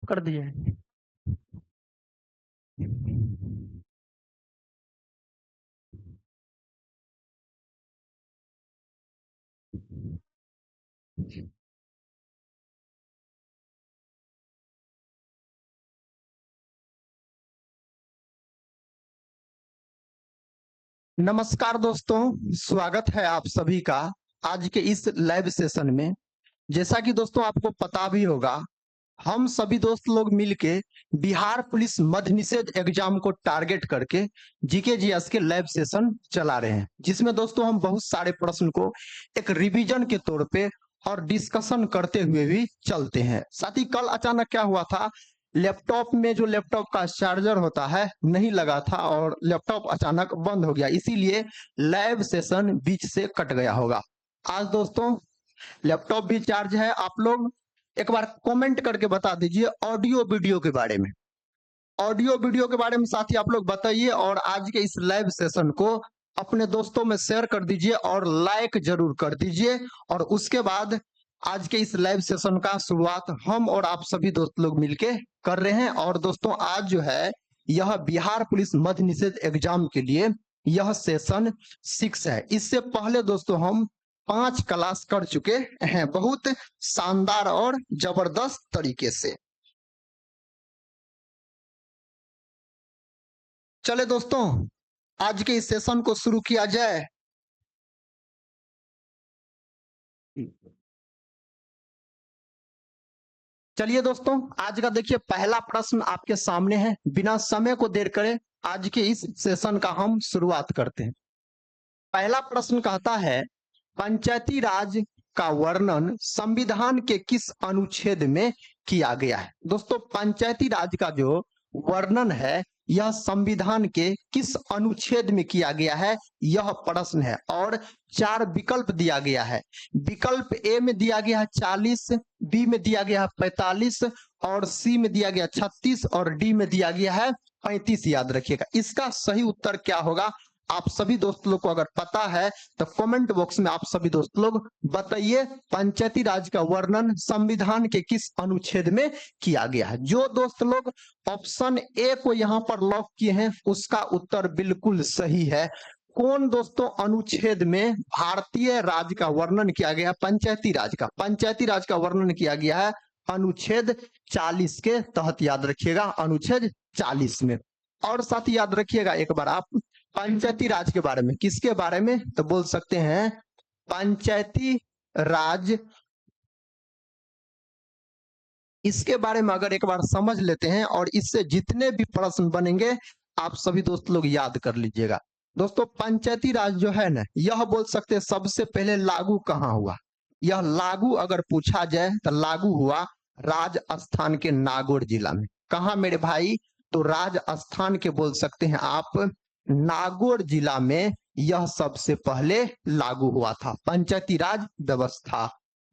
कर दिए। नमस्कार दोस्तों, स्वागत है आप सभी का आज के इस लाइव सेशन में। जैसा कि दोस्तों आपको पता भी होगा, हम सभी दोस्त लोग मिलके बिहार पुलिस मद्य निषेध एग्जाम को टारगेट करके जीके जीएस के लाइव सेशन चला रहे हैं, जिसमें दोस्तों हम बहुत सारे प्रश्न को एक रिवीजन के तौर पे और डिस्कशन करते हुए भी चलते हैं। साथ ही कल अचानक क्या हुआ था, लैपटॉप में जो लैपटॉप का चार्जर होता है नहीं लगा था और लैपटॉप अचानक बंद हो गया, इसीलिए लाइव सेशन बीच से कट गया होगा। आज दोस्तों लैपटॉप भी चार्ज है। आप लोग एक बार कमेंट करके बता दीजिए ऑडियो वीडियो के बारे में। ऑडियो वीडियो के बारे में साथी आप लोग बताइए और आज के इस लाइव सेशन को अपने दोस्तों में शेयर कर दीजिए और लाइक जरूर कर दीजिए। और उसके बाद आज के इस लाइव सेशन का शुरुआत हम और आप सभी दोस्त लोग मिलके कर रहे हैं। और दोस्तों आज जो है यह बिहार पुलिस मद्य निषेध एग्जाम के लिए यह सेशन 6 है। इससे पहले दोस्तों हम 5 क्लास कर चुके हैं बहुत शानदार और जबरदस्त तरीके से। चले दोस्तों आज के इस सेशन को शुरू किया जाए। चलिए दोस्तों आज का देखिए पहला प्रश्न आपके सामने है। बिना समय को देर करे आज के इस सेशन का हम शुरुआत करते हैं। पहला प्रश्न कहता है, पंचायती राज का वर्णन संविधान के किस अनुच्छेद में किया गया है। दोस्तों पंचायती राज का जो वर्णन है यह संविधान के किस अनुच्छेद में किया गया है, यह प्रश्न है। और 4 विकल्प दिया गया है। विकल्प ए में दिया गया है 40, बी में दिया गया है 45 और सी में दिया गया 36 और डी में दिया गया है 35। याद रखिएगा इसका सही उत्तर क्या होगा। आप सभी दोस्त लोग को अगर पता है तो कमेंट बॉक्स में आप सभी दोस्त लोग बताइए पंचायती राज का वर्णन संविधान के किस अनुच्छेद में किया गया है। जो दोस्त लोग ऑप्शन ए को यहाँ पर लॉक किए हैं उसका उत्तर बिल्कुल सही है। कौन दोस्तों अनुच्छेद में भारतीय राज का वर्णन किया गया, पंचायती राज का वर्णन किया गया है अनुच्छेद 40 के तहत। याद रखिएगा अनुच्छेद 40 में। और साथ ही याद रखिएगा एक बार आप पंचायती राज के बारे में, किसके बारे में तो बोल सकते हैं पंचायती राज, इसके बारे में अगर एक बार समझ लेते हैं और इससे जितने भी प्रश्न बनेंगे आप सभी दोस्त लोग याद कर लीजिएगा। दोस्तों पंचायती राज जो है ना यह बोल सकते हैं सबसे पहले लागू कहाँ हुआ। यह लागू अगर पूछा जाए तो लागू हुआ राजस्थान के नागौर जिला में। कहा मेरे भाई, तो राजस्थान के बोल सकते हैं आप नागौर जिला में यह सबसे पहले लागू हुआ था पंचायती राज व्यवस्था।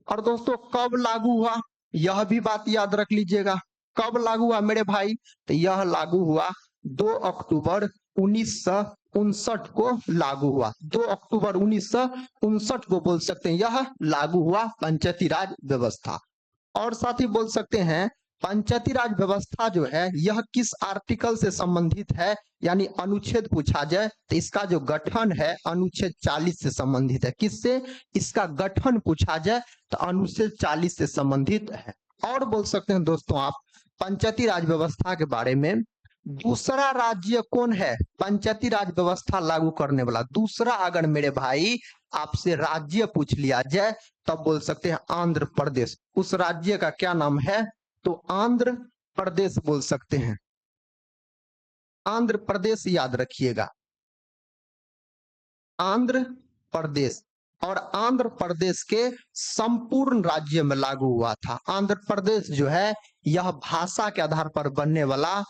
और दोस्तों कब लागू हुआ यह भी बात याद रख लीजिएगा। कब लागू हुआ मेरे भाई, तो यह लागू हुआ 2 अक्टूबर 1959 को लागू हुआ। 2 अक्टूबर 1959 को बोल सकते हैं यह लागू हुआ पंचायती राज व्यवस्था। और साथ ही बोल सकते हैं पंचायती राज व्यवस्था जो है यह किस आर्टिकल से संबंधित है, यानी अनुच्छेद पूछा जाए तो इसका जो गठन है अनुच्छेद 40 से संबंधित है। किससे इसका गठन पूछा जाए तो अनुच्छेद 40 से संबंधित है। और बोल सकते हैं दोस्तों आप पंचायती राज व्यवस्था के बारे में, दूसरा राज्य कौन है पंचायती राज व्यवस्था लागू करने वाला। दूसरा अगर मेरे भाई आपसे राज्य पूछ लिया जाए तब बोल सकते हैं आंध्र प्रदेश। उस राज्य का क्या नाम है, तो आंध्र प्रदेश बोल सकते हैं। आंध्र प्रदेश याद रखिएगा, आंध्र प्रदेश। और आंध्र प्रदेश के संपूर्ण राज्य में लागू हुआ था। आंध्र प्रदेश जो है यह भाषा के आधार पर बनने वाला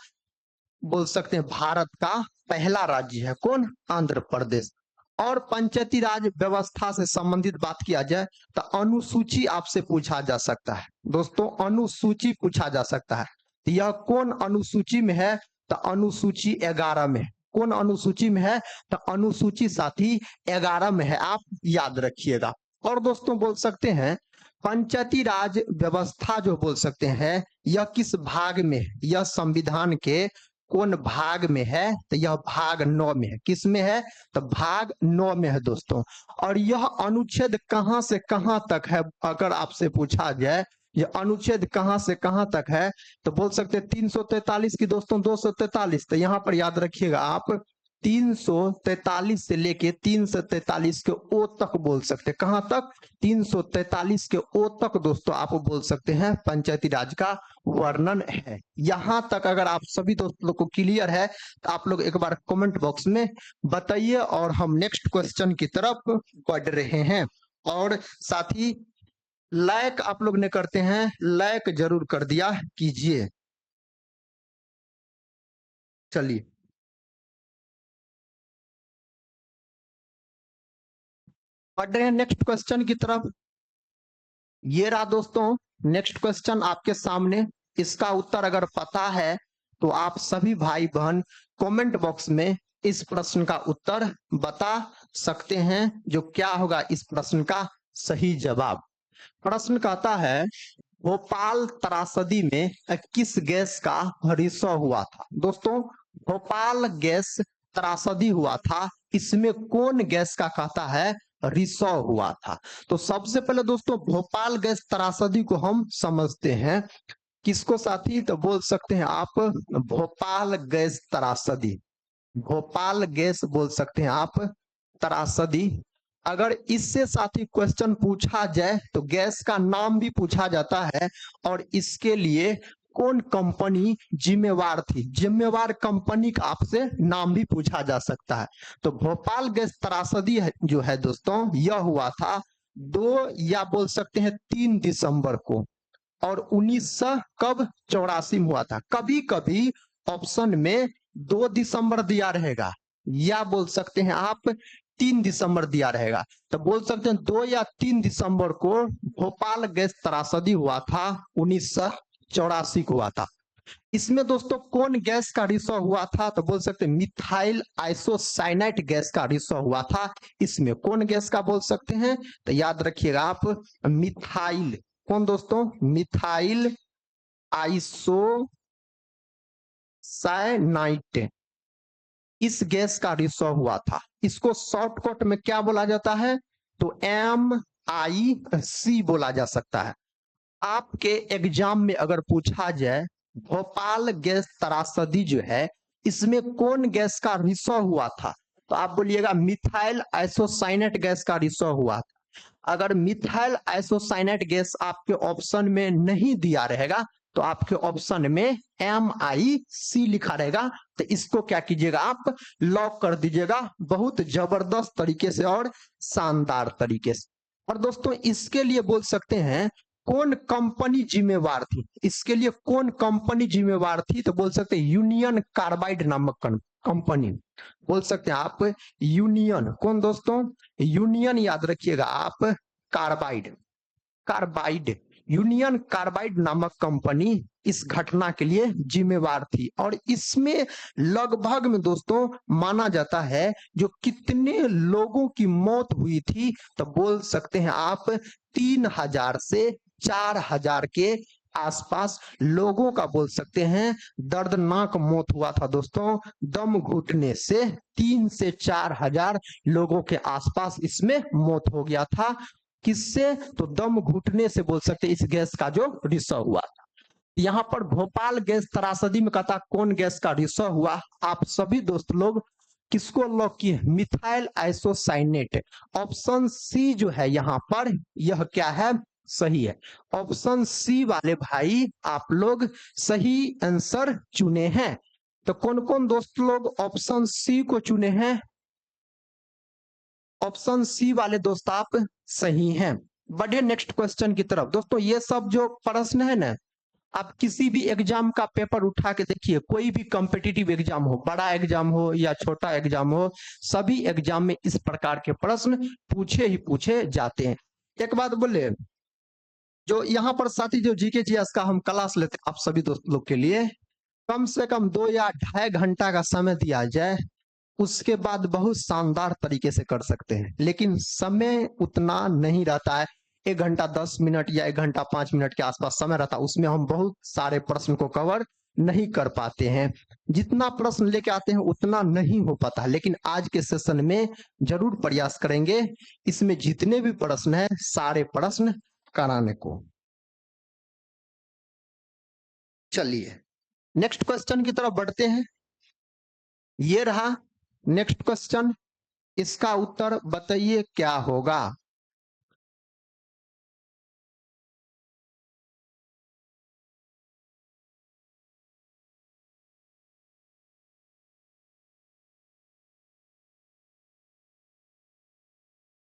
बोल सकते हैं भारत का पहला राज्य है। कौन, आंध्र प्रदेश। और पंचायती राज व्यवस्था से संबंधित बात किया जाए तो अनुसूची आपसे पूछा जा सकता है। दोस्तों अनुसूची पूछा जा सकता है, तो यह कौन अनुसूची में है, तो अनुसूची 11 में। कौन अनुसूची में है, तो अनुसूची साथी 11 में है, आप याद रखिएगा। और दोस्तों बोल सकते हैं पंचायती राज व्यवस्था जो बोल सकते हैं यह किस भाग में है? यह संविधान के कौन भाग में है? तो यह भाग 9 में है। किस में है? तो भाग 9 में है दोस्तों। और यह अनुच्छेद कहां से कहां तक है? अगर आपसे पूछा जाए यह अनुच्छेद कहां से कहां तक है, तो बोल सकते हैं 343 की दोस्तों 243। तो यहाँ पर याद रखिएगा आप 343 से लेके 343 के ओ तक बोल सकते हैं। कहां तक? 343 के ओ तक दोस्तों आप बोल सकते हैं पंचायती राज का वर्णन है। यहां तक अगर आप सभी दोस्तों को क्लियर है तो आप लोग एक बार कमेंट बॉक्स में बताइए और हम नेक्स्ट क्वेश्चन की तरफ बढ़ रहे हैं। और साथ ही लाइक आप लोग ने करते हैं, लाइक जरूर कर दिया कीजिए। चलिए बढ़ रहे हैं नेक्स्ट क्वेश्चन की तरफ। ये रहा दोस्तों नेक्स्ट क्वेश्चन आपके सामने। इसका उत्तर अगर पता है तो आप सभी भाई बहन कमेंट बॉक्स में इस प्रश्न का उत्तर बता सकते हैं। जो क्या होगा इस प्रश्न का सही जवाब? प्रश्न कहता है भोपाल त्रासदी में किस गैस का रिसाव हुआ था? दोस्तों भोपाल गैस त्रासदी हुआ था, इसमें कौन गैस का कहता है रिसाव हुआ था? तो सबसे पहले दोस्तों भोपाल गैस त्रासदी को हम समझते हैं। किसको साथी? तो बोल सकते हैं आप भोपाल गैस त्रासदी। भोपाल गैस बोल सकते हैं आप त्रासदी। अगर इससे साथी क्वेश्चन पूछा जाए तो गैस का नाम भी पूछा जाता है और इसके लिए कौन कंपनी जिम्मेवार थी, जिम्मेवार कंपनी का आपसे नाम भी पूछा जा सकता है। तो भोपाल गैस त्रासदी जो है दोस्तों यह हुआ था 2 या बोल सकते हैं 3 दिसंबर को। और 1984 में हुआ था। कभी कभी ऑप्शन में 2 दिसंबर दिया रहेगा या बोल सकते हैं आप 3 दिसंबर दिया रहेगा। तो बोल सकते हैं 2 या 3 दिसंबर को भोपाल गैस त्रासदी हुआ था, 1984 को हुआ था। इसमें दोस्तों कौन गैस का रिसाव हुआ था? तो बोल सकते हैं मिथाइल आइसोसाइनेट गैस का रिसाव हुआ था। इसमें कौन गैस का बोल सकते हैं? तो याद रखिएगा आप मिथाइल। कौन दोस्तों? मिथाइल आइसोसाइनाइट, इस गैस का रिसाव हुआ था। इसको शॉर्टकट में क्या बोला जाता है? तो MIC बोला जा सकता है। आपके एग्जाम में अगर पूछा जाए भोपाल गैस त्रासदी जो है इसमें कौन गैस का रिसाव हुआ था, तो आप बोलिएगा मिथाइल आइसोसाइनेट गैस का रिसाव हुआ था। अगर मिथाइल आइसोसाइनेट गैस आपके ऑप्शन में नहीं दिया रहेगा तो आपके ऑप्शन में MIC लिखा रहेगा। तो इसको क्या कीजिएगा आप लॉक कर दीजिएगा बहुत जबरदस्त तरीके से और शानदार तरीके से। और दोस्तों इसके लिए बोल सकते हैं कौन कंपनी जिम्मेवार थी? इसके लिए कौन कंपनी जिम्मेवार थी? तो बोल सकते हैं यूनियन कार्बाइड नामक कंपनी। बोल सकते हैं आप यूनियन। कौन दोस्तों? यूनियन याद रखिएगा आप कार्बाइड। कार्बाइड, यूनियन कार्बाइड नामक कंपनी इस घटना के लिए जिम्मेवार थी। और इसमें लगभग में दोस्तों माना जाता है जो कितने लोगों की मौत हुई थी, तो बोल सकते हैं आप 3000 से 4000 के आसपास लोगों का बोल सकते हैं दर्दनाक मौत हुआ था दोस्तों। दम घुटने से 3 से 4000 लोगों के आसपास इसमें मौत हो गया था। किससे? तो दम घुटने से बोल सकते इस गैस का जो रिसाव हुआ था। यहाँ पर भोपाल गैस त्रासदी में कहता कौन गैस का रिसाव हुआ? आप सभी दोस्त लोग किसको लॉक किए? Methyl isocyanate. ऑप्शन सी जो है यहाँ पर यह क्या है? सही है। ऑप्शन सी वाले भाई आप लोग सही आंसर चुने हैं। तो कौन कौन दोस्त लोग ऑप्शन सी को चुने हैं? ऑप्शन सी वाले दोस्त आप सही हैं। बढ़े नेक्स्ट क्वेश्चन की तरफ। दोस्तों ये सब जो प्रश्न है ना, आप किसी भी एग्जाम का पेपर उठा के देखिए, कोई भी कॉम्पिटिटिव एग्जाम हो, बड़ा एग्जाम हो या छोटा एग्जाम हो, सभी एग्जाम में इस प्रकार के प्रश्न पूछे ही पूछे जाते हैं। एक बात बोले, जो यहाँ पर साथी जो जीके जीएस का हम क्लास लेते हैं आप सभी दोस्त लोग के लिए, कम से कम 2 या 2.5 घंटा का समय दिया जाए, उसके बाद बहुत शानदार तरीके से कर सकते हैं। लेकिन समय उतना नहीं रहता है। 1 घंटा 10 मिनट या 1 घंटा 5 मिनट के आसपास समय रहता है, उसमें हम बहुत सारे प्रश्न को कवर नहीं कर पाते हैं। जितना प्रश्न लेके आते हैं उतना नहीं हो पाता, लेकिन आज के सेशन में जरूर प्रयास करेंगे इसमें जितने भी प्रश्न है सारे प्रश्न कराने को। चलिए नेक्स्ट क्वेश्चन की तरफ बढ़ते हैं। ये रहा नेक्स्ट क्वेश्चन, इसका उत्तर बताइए क्या होगा।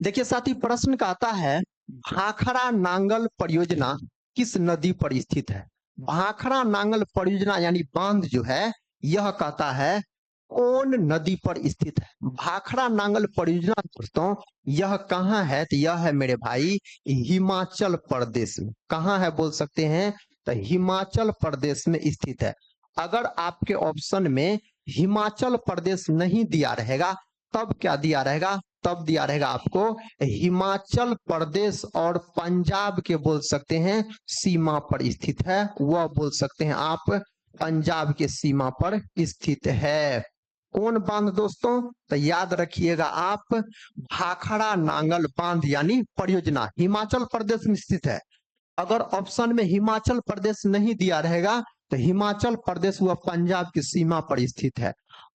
देखिए साथी, प्रश्न का आता है भाखड़ा नांगल परियोजना किस नदी पर स्थित है। भाखड़ा नांगल परियोजना यानी बांध जो है यह कहता है कौन नदी पर स्थित है। भाखड़ा नांगल परियोजना दोस्तों यह कहाँ है, तो यह है मेरे भाई हिमाचल प्रदेश में। कहाँ है बोल सकते हैं, तो हिमाचल प्रदेश में स्थित है। अगर आपके ऑप्शन में हिमाचल प्रदेश नहीं दिया रहेगा तब क्या दिया रहेगा, तब दिया रहेगा आपको हिमाचल प्रदेश और पंजाब के बोल सकते हैं सीमा पर स्थित है, वह बोल सकते हैं आप पंजाब के सीमा पर स्थित है। कौन बांध दोस्तों, तो याद रखिएगा आप भाखड़ा नांगल बांध यानी परियोजना हिमाचल प्रदेश में स्थित है। अगर ऑप्शन में हिमाचल प्रदेश नहीं दिया रहेगा तो हिमाचल प्रदेश वह पंजाब की सीमा पर स्थित है।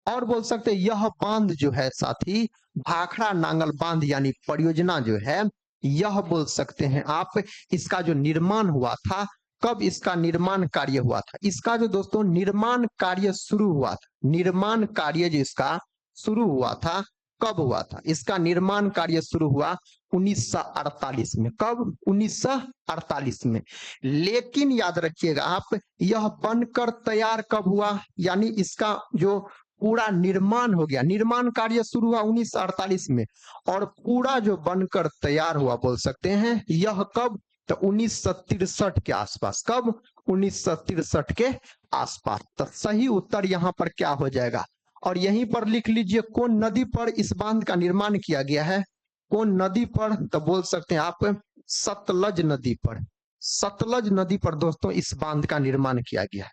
और बोल सकते यह बांध जो है साथी भाखड़ा नांगल बांध यानी परियोजना जो है यह बोल सकते हैं आप इसका जो निर्माण हुआ था, कब इसका निर्माण कार्य हुआ था। इसका जो दोस्तों निर्माण कार्य शुरू हुआ था, निर्माण कार्य जो इसका शुरू हुआ था कब हुआ था, इसका निर्माण कार्य शुरू हुआ 1948 में। कब, 1948 में। लेकिन याद रखिएगा आप यह बनकर तैयार कब हुआ, यानी इसका जो पूरा निर्माण हो गया, निर्माण कार्य शुरू हुआ 1948 में और पूरा जो बनकर तैयार हुआ बोल सकते हैं यह कब, तो 1963 के आसपास। कब, 1963 के आसपास। तो सही उत्तर यहाँ पर क्या हो जाएगा, और यहीं पर लिख लीजिए कौन नदी पर इस बांध का निर्माण किया गया है। कौन नदी पर, तो बोल सकते हैं आप सतलज नदी पर। सतलज नदी पर दोस्तों इस बांध का निर्माण किया गया है।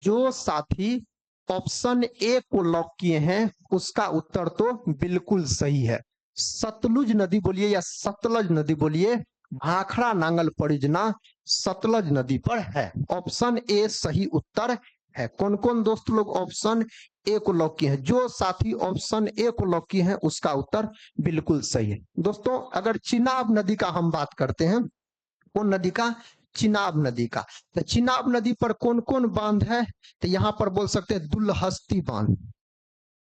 जो साथी ऑप्शन ए को लॉक किए हैं उसका उत्तर तो बिल्कुल सही है। सतलुज नदी बोलिए या सतलज नदी बोलिए, भाखड़ा नांगल परियोजना सतलज नदी पर है। ऑप्शन ए सही उत्तर है। कौन कौन दोस्त लोग ऑप्शन ए को लॉक किए हैं, जो साथी ऑप्शन ए को लॉक किए हैं उसका उत्तर बिल्कुल सही है। दोस्तों अगर चिनाब नदी का हम बात करते हैं, कौन नदी का, चिनाब नदी का, तो चिनाब नदी पर कौन कौन बांध है, तो यहाँ पर बोल सकते हैं दुलहस्ती बांध।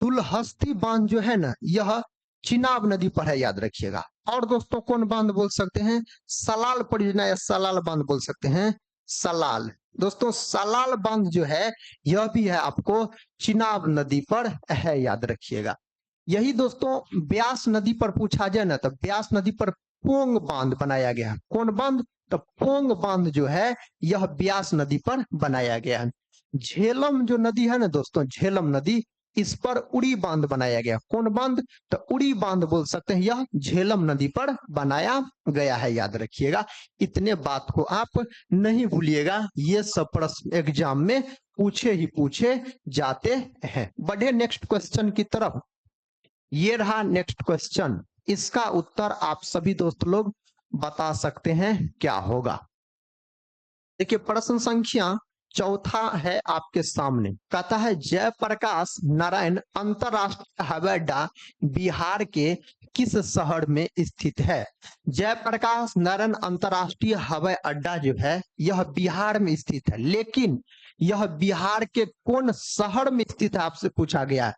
दुलहस्ती बांध जो है ना यह चिनाब नदी पर है, याद रखिएगा। और दोस्तों कौन बांध बोल सकते हैं, सलाल परियोजना या सलाल बांध बोल सकते हैं, सलाल। दोस्तों सलाल बांध जो है यह भी है आपको चिनाब नदी पर है, याद रखिएगा। यही दोस्तों ब्यास नदी पर पूछा जाए ना तो ब्यास नदी पर पोंग बांध बनाया गया है। कौन बांध, तो पोंग बांध जो है यह ब्यास नदी पर बनाया गया है। झेलम जो नदी है ना दोस्तों, झेलम नदी, इस पर उड़ी बांध बनाया गया। कौन बांध, तो उड़ी बांध बोल सकते हैं, यह झेलम नदी पर बनाया गया है, याद रखिएगा। इतने बात को आप नहीं भूलिएगा, ये सब प्रश्न एग्जाम में पूछे ही पूछे जाते हैं। बढ़े नेक्स्ट क्वेश्चन की तरफ। ये रहा नेक्स्ट क्वेश्चन, इसका उत्तर आप सभी दोस्त लोग बता सकते हैं क्या होगा। देखिए प्रश्न संख्या चौथा है आपके सामने, कहता है जयप्रकाश नारायण अंतरराष्ट्रीय हवाई अड्डा बिहार के किस शहर में स्थित है। जयप्रकाश नारायण अंतरराष्ट्रीय हवाई अड्डा जो है यह बिहार में स्थित है, लेकिन यह बिहार के कौन शहर में स्थित है आपसे पूछा गया है।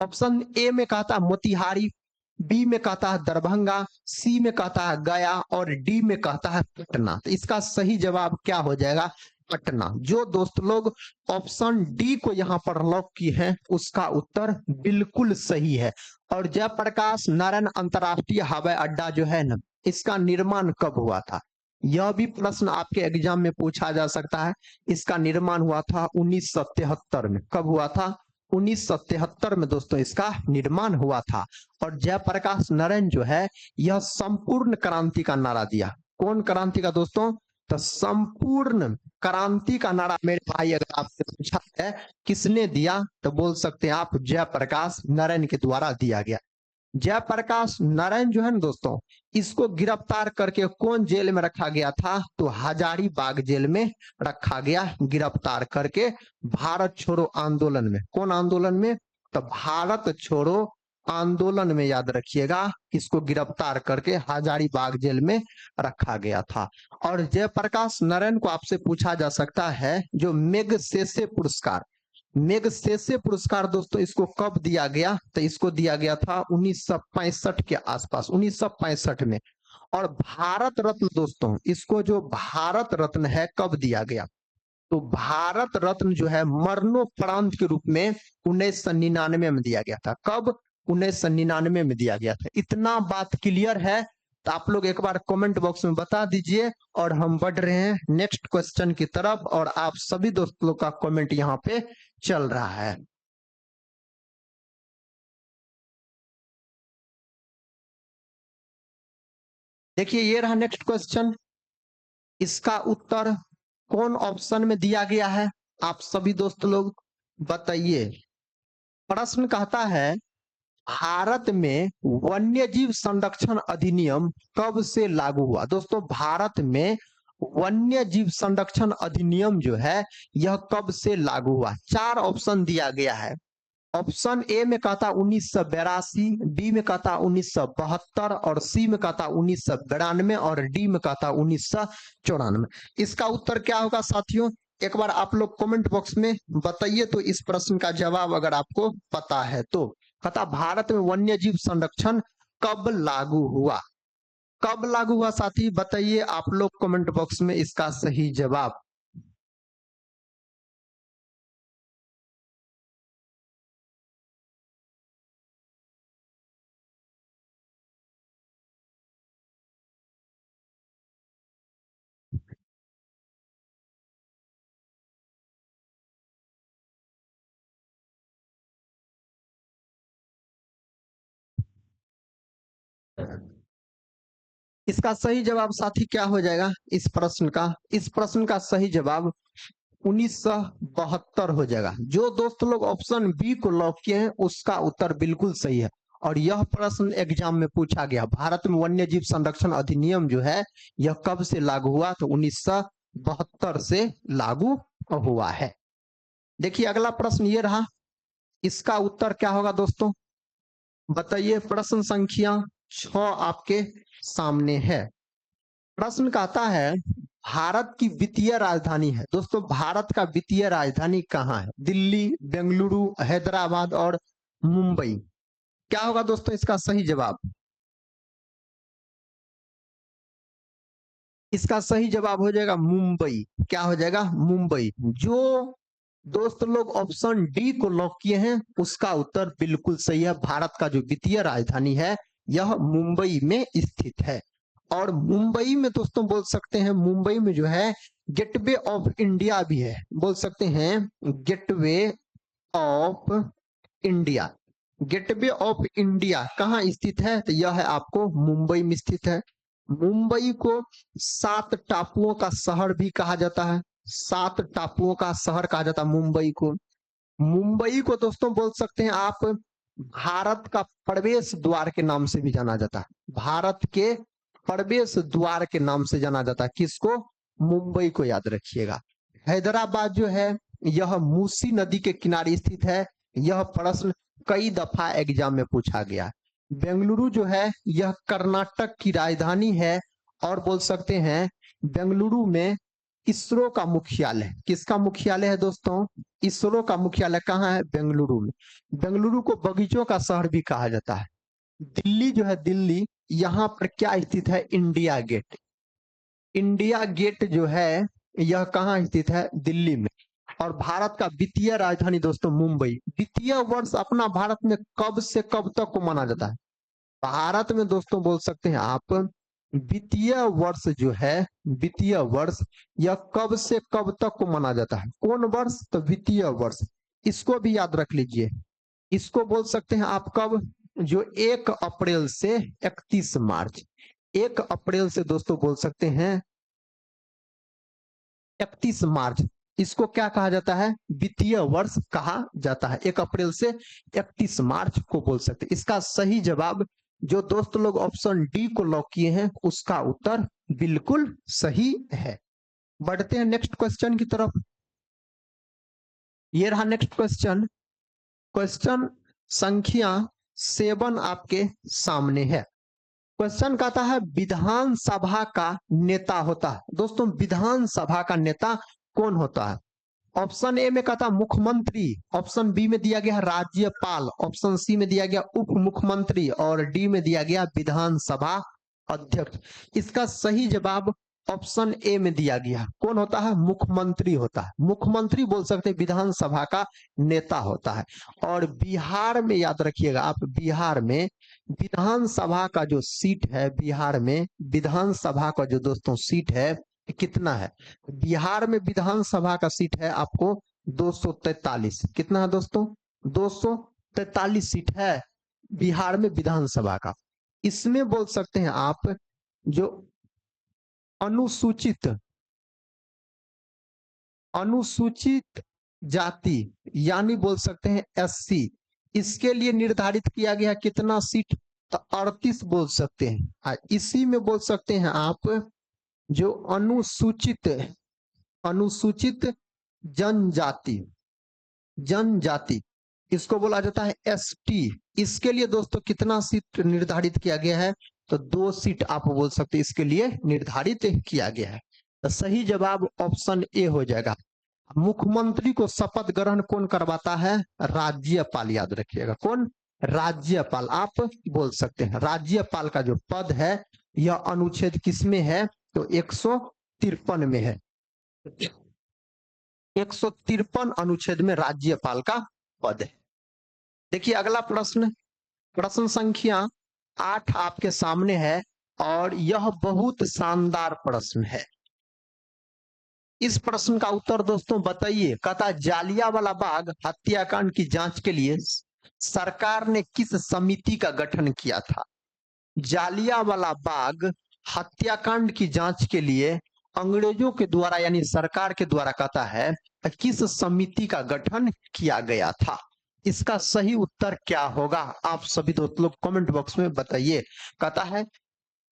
ऑप्शन ए में कहता है मोतिहारी, बी में कहता है दरभंगा, सी में कहता है गया और डी में कहता है पटना। तो इसका सही जवाब क्या हो जाएगा, पटना। जो दोस्त लोग ऑप्शन डी को यहाँ पर लॉक की है उसका उत्तर बिल्कुल सही है। और जयप्रकाश नारायण अंतरराष्ट्रीय हवाई अड्डा जो है ना इसका निर्माण कब हुआ था, यह भी प्रश्न आपके एग्जाम में पूछा जा सकता है। इसका निर्माण हुआ था 1977 में। कब हुआ था, 1977 में दोस्तों इसका निर्माण हुआ था। और जयप्रकाश नारायण जो है यह संपूर्ण क्रांति का नारा दिया। कौन क्रांति का दोस्तों? तो संपूर्ण क्रांति का नारा मेरे भाई अगर आपसे पूछा है किसने दिया, तो बोल सकते हैं आप जयप्रकाश नारायण के द्वारा दिया गया। जयप्रकाश नारायण जो है ना दोस्तों, इसको गिरफ्तार करके कौन जेल में रखा गया था? तो हजारीबाग जेल में रखा गया, गिरफ्तार करके भारत छोड़ो आंदोलन में। कौन आंदोलन में? तो भारत छोड़ो आंदोलन में, याद रखिएगा, इसको गिरफ्तार करके हजारीबाग जेल में रखा गया था। और जयप्रकाश नारायण को आपसे पूछा जा सकता है जो मैग्सेसे पुरस्कार, मैग्सेसे पुरस्कार दोस्तों इसको कब दिया गया? तो इसको दिया गया था 1965 के आसपास, 1965 में। और भारत रत्न दोस्तों, इसको जो भारत रत्न है कब दिया गया? तो भारत रत्न जो है मरणोपरांत के रूप में 1999 में दिया गया था। कब? 1999 में दिया गया था। इतना बात क्लियर है तो आप लोग एक बार कमेंट बॉक्स में बता दीजिए। और हम बढ़ रहे हैं नेक्स्ट क्वेश्चन की तरफ, और आप सभी दोस्तों का कमेंट यहाँ पे चल रहा है। देखिए ये रहा नेक्स्ट क्वेश्चन। इसका उत्तर कौन ऑप्शन में दिया गया है? आप सभी दोस्त लोग बताइए। प्रश्न कहता है भारत में वन्यजीव संरक्षण अधिनियम कब से लागू हुआ? दोस्तों भारत में वन्यजीव संरक्षण अधिनियम जो है यह कब से लागू हुआ? चार ऑप्शन दिया गया है। ऑप्शन ए में कहता 1982, बी में कहता 1972, और सी में कहता 1992, और डी में कहता 1994। इसका उत्तर क्या होगा साथियों? एक बार आप लोग कमेंट बॉक्स में बताइए तो इस प्रश्न का जवाब अगर आपको पता है तो। कहता भारत में वन्यजीव संरक्षण कब लागू हुआ? कब लागू हुआ साथी बताइए आप लोग कमेंट बॉक्स में इसका सही जवाब। इसका सही जवाब साथी क्या हो जाएगा इस प्रश्न का? इस प्रश्न का सही जवाब 1972 हो जाएगा। जो दोस्त लोग ऑप्शन बी को लॉक किए हैं उसका उत्तर बिल्कुल सही है। और यह प्रश्न एग्जाम में पूछा गया, भारत में वन्यजीव संरक्षण अधिनियम जो है यह कब से लागू हुआ? तो 1972 से लागू हुआ है। देखिए अगला प्रश्न ये रहा, इसका उत्तर क्या होगा दोस्तों बताइए। प्रश्न संख्या 6 आपके सामने है। प्रश्न कहता है भारत की वित्तीय राजधानी है। दोस्तों भारत का वित्तीय राजधानी कहाँ है? दिल्ली, बेंगलुरु, हैदराबाद और मुंबई। क्या होगा दोस्तों इसका सही जवाब? इसका सही जवाब हो जाएगा मुंबई। क्या हो जाएगा? मुंबई। जो दोस्त लोग ऑप्शन डी को लॉक किए हैं उसका उत्तर बिल्कुल सही है। भारत का जो वित्तीय राजधानी है यह मुंबई में स्थित है। और मुंबई में दोस्तों बोल सकते हैं, मुंबई में जो है गेटवे ऑफ इंडिया भी है। बोल सकते हैं gateway of India. Gateway of India कहाँ स्थित है? तो यह है आपको मुंबई में स्थित है। मुंबई को 7 टापुओं का शहर भी कहा जाता है। 7 टापुओं का शहर कहा जाता है मुंबई को। मुंबई को दोस्तों बोल सकते हैं आप भारत का प्रवेश द्वार के नाम से भी जाना जाता है। भारत के प्रवेश द्वार के नाम से जाना जाता है किसको? मुंबई को, याद रखिएगा। हैदराबाद जो है यह मूसी नदी के किनारे स्थित है। यह प्रश्न कई दफा एग्जाम में पूछा गया। बेंगलुरु जो है यह कर्नाटक की राजधानी है। और बोल सकते हैं बेंगलुरु में इसरो का मुख्यालय, किसका मुख्यालय है दोस्तों? इसरो का मुख्यालय कहाँ है? बेंगलुरु में। बेंगलुरु को बगीचों का शहर भी कहा जाता है। दिल्ली जो है, दिल्ली, यहाँ पर क्या स्थित है? India gate. इंडिया गेट जो है यह कहाँ स्थित है? दिल्ली में। और भारत का वित्तीय राजधानी दोस्तों मुंबई। वित्तीय वर्ष अपना भारत में कब से कब तक को माना जाता है? भारत में दोस्तों बोल सकते हैं आप वित्तीय वर्ष जो है, वित्तीय वर्ष यह कब से कब तक को माना जाता है? कौन वर्ष? तो वित्तीय वर्ष। इसको भी याद रख लीजिए। इसको बोल सकते हैं आप कब? जो 1 अप्रैल से 31 मार्च। 1 अप्रैल से दोस्तों बोल सकते हैं 31 मार्च, इसको क्या कहा जाता है? वित्तीय वर्ष कहा जाता है। 1 अप्रैल से 31 मार्च को बोल सकते हैं। इसका सही जवाब जो दोस्त लोग ऑप्शन डी को लॉक किए हैं उसका उत्तर बिल्कुल सही है। बढ़ते हैं नेक्स्ट क्वेश्चन की तरफ। ये रहा नेक्स्ट क्वेश्चन। क्वेश्चन संख्या 7 आपके सामने है। क्वेश्चन कहता है विधानसभा का नेता होता है। दोस्तों विधानसभा का नेता कौन होता है? ऑप्शन ए में कहता मुख्यमंत्री, ऑप्शन बी में दिया गया राज्यपाल, ऑप्शन सी में दिया गया उप मुख्यमंत्री और डी में दिया गया विधानसभा अध्यक्ष। इसका सही जवाब ऑप्शन ए में दिया गया। कौन होता है? मुख्यमंत्री होता है। मुख्यमंत्री बोल सकते हैं विधानसभा का नेता होता है। और बिहार में याद रखिएगा आप, बिहार में विधानसभा का जो सीट है, बिहार में विधानसभा का जो दोस्तों सीट है कितना है? बिहार में विधानसभा का सीट है आपको 243। कितना है दोस्तों? 243 सीट है बिहार में विधानसभा का। इसमें बोल सकते हैं आप जो अनुसूचित अनुसूचित जाति यानी बोल सकते हैं एससी, इसके लिए निर्धारित किया गया कितना सीट? तो 38 बोल सकते हैं। इसी में बोल सकते हैं आप जो अनुसूचित अनुसूचित जनजाति जनजाति इसको बोला जाता है एसटी। इसके लिए दोस्तों कितना सीट निर्धारित किया गया है? तो 2 सीट आप बोल सकते हैं इसके लिए निर्धारित किया गया है। तो सही जवाब ऑप्शन ए हो जाएगा। मुख्यमंत्री को शपथ ग्रहण कौन करवाता है? राज्यपाल। याद रखिएगा कौन? राज्यपाल आप बोल सकते हैं। राज्यपाल का जो पद है यह अनुच्छेद किसमें है? तो 153 में है। 153 अनुच्छेद में राज्यपाल का पद है। देखिए अगला प्रश्न, प्रश्न संख्या 8 आपके सामने है और यह बहुत शानदार प्रश्न है। इस प्रश्न का उत्तर दोस्तों बताइए। कहता जालियांवाला बाग हत्याकांड की जांच के लिए सरकार ने किस समिति का गठन किया था? जालियांवाला बाग हत्याकांड की जांच के लिए अंग्रेजों के द्वारा यानी सरकार के द्वारा कहता है किस समिति का गठन किया गया था? इसका सही उत्तर क्या होगा? आप सभी दोस्त लोग कमेंट बॉक्स में बताइए। कहता है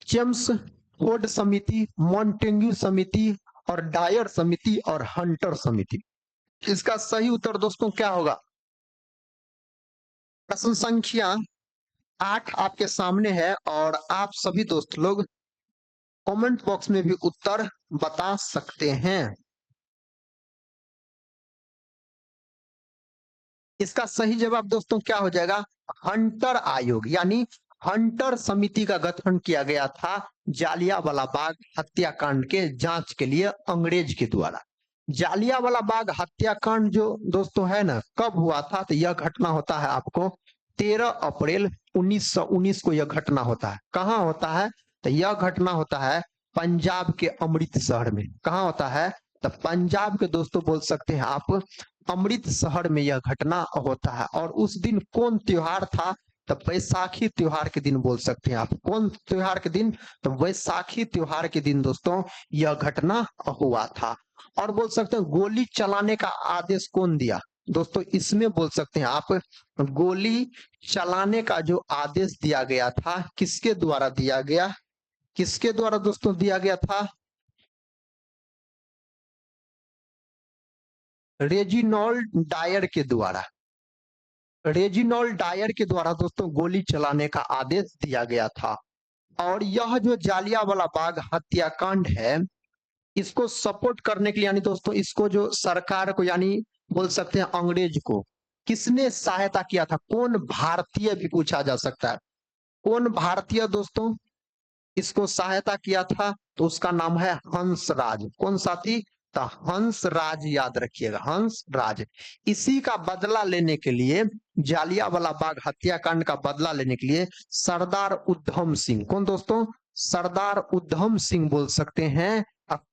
चेम्स फोर्ड समिति, मॉन्टेग्यू समिति और डायर समिति और हंटर समिति। इसका सही उत्तर दोस्तों क्या होगा? प्रश्न संख्या 8 आपके सामने है और आप सभी दोस्त लोग कमेंट बॉक्स में भी उत्तर बता सकते हैं। इसका सही जवाब दोस्तों क्या हो जाएगा? हंटर आयोग यानी हंटर समिति का गठन किया गया था जालियांवाला बाग हत्याकांड के जांच के लिए अंग्रेज के द्वारा। जालियांवाला बाग हत्याकांड जो दोस्तों है ना, कब हुआ था? तो यह घटना होता है आपको 13 अप्रैल 1919 को यह घटना होता है। कहाँ होता है? तो यह घटना होता है पंजाब के अमृतसर में। कहाँ होता है? तो पंजाब के दोस्तों बोल सकते हैं आप अमृतसर में यह घटना होता है। और उस दिन कौन त्योहार था? तो बैसाखी त्योहार के दिन बोल सकते हैं आप। कौन त्योहार के दिन? तो बैसाखी त्योहार के दिन दोस्तों यह घटना हुआ था। और बोल सकते हैं गोली चलाने का आदेश कौन दिया? दोस्तों इसमें बोल सकते हैं आप गोली चलाने का जो आदेश दिया गया था किसके द्वारा दिया गया? किसके द्वारा दोस्तों दिया गया था? रेजिनॉल्ड डायर के द्वारा। रेजिनॉल्ड डायर के द्वारा दोस्तों गोली चलाने का आदेश दिया गया था। और यह जो जालियांवाला बाग हत्याकांड है इसको सपोर्ट करने के लिए यानी दोस्तों इसको जो सरकार को यानी बोल सकते हैं अंग्रेज को किसने सहायता किया था? कौन भारतीय भी पूछा जा सकता है। कौन भारतीय दोस्तों इसको सहायता किया था? तो उसका नाम है हंसराज। कौन साथी? तो हंसराज। याद रखिएगा हंसराज। इसी का बदला लेने के लिए जालियांवाला बाग हत्याकांड का बदला लेने के लिए सरदार उधम सिंह, कौन दोस्तों? सरदार उधम सिंह बोल सकते हैं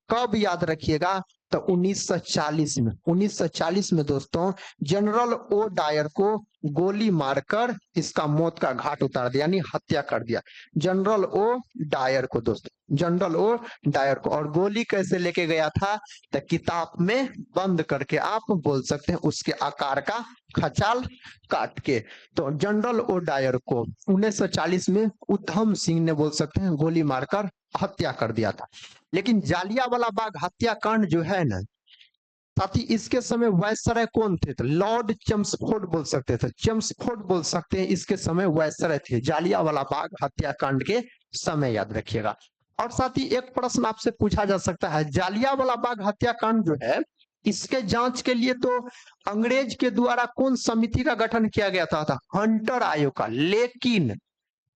कब याद रखिएगा, तो 1940 में। 1940 में दोस्तों जनरल ओ डायर को गोली मारकर इसका मौत का घाट उतार दिया, यानी हत्या कर दिया जनरल ओ डायर को दोस्तों, जनरल ओ डायर को। और गोली कैसे लेके गया था, तो किताब में बंद करके आप बोल सकते हैं, उसके आकार का खचाल काट के। तो जनरल ओ डायर को 1940 में उधम सिंह ने बोल सकते हैं गोली मारकर हत्या कर दिया था। लेकिन जालियांवाला बाग हत्याकांड जो है ना साथी, इसके समय वायसराय कौन थे, तो लॉर्ड चेम्सफोर्ड बोल सकते थे, चेम्सफोर्ड बोल सकते हैं, इसके समय वायसराय थे जालियांवाला बाग हत्याकांड के समय, याद रखिएगा। और साथ ही एक प्रश्न आपसे पूछा जा सकता है, जालियांवाला बाग हत्याकांड जो है इसके जांच के लिए तो अंग्रेज के द्वारा कौन समिति का गठन किया गया था, हंटर आयोग का। लेकिन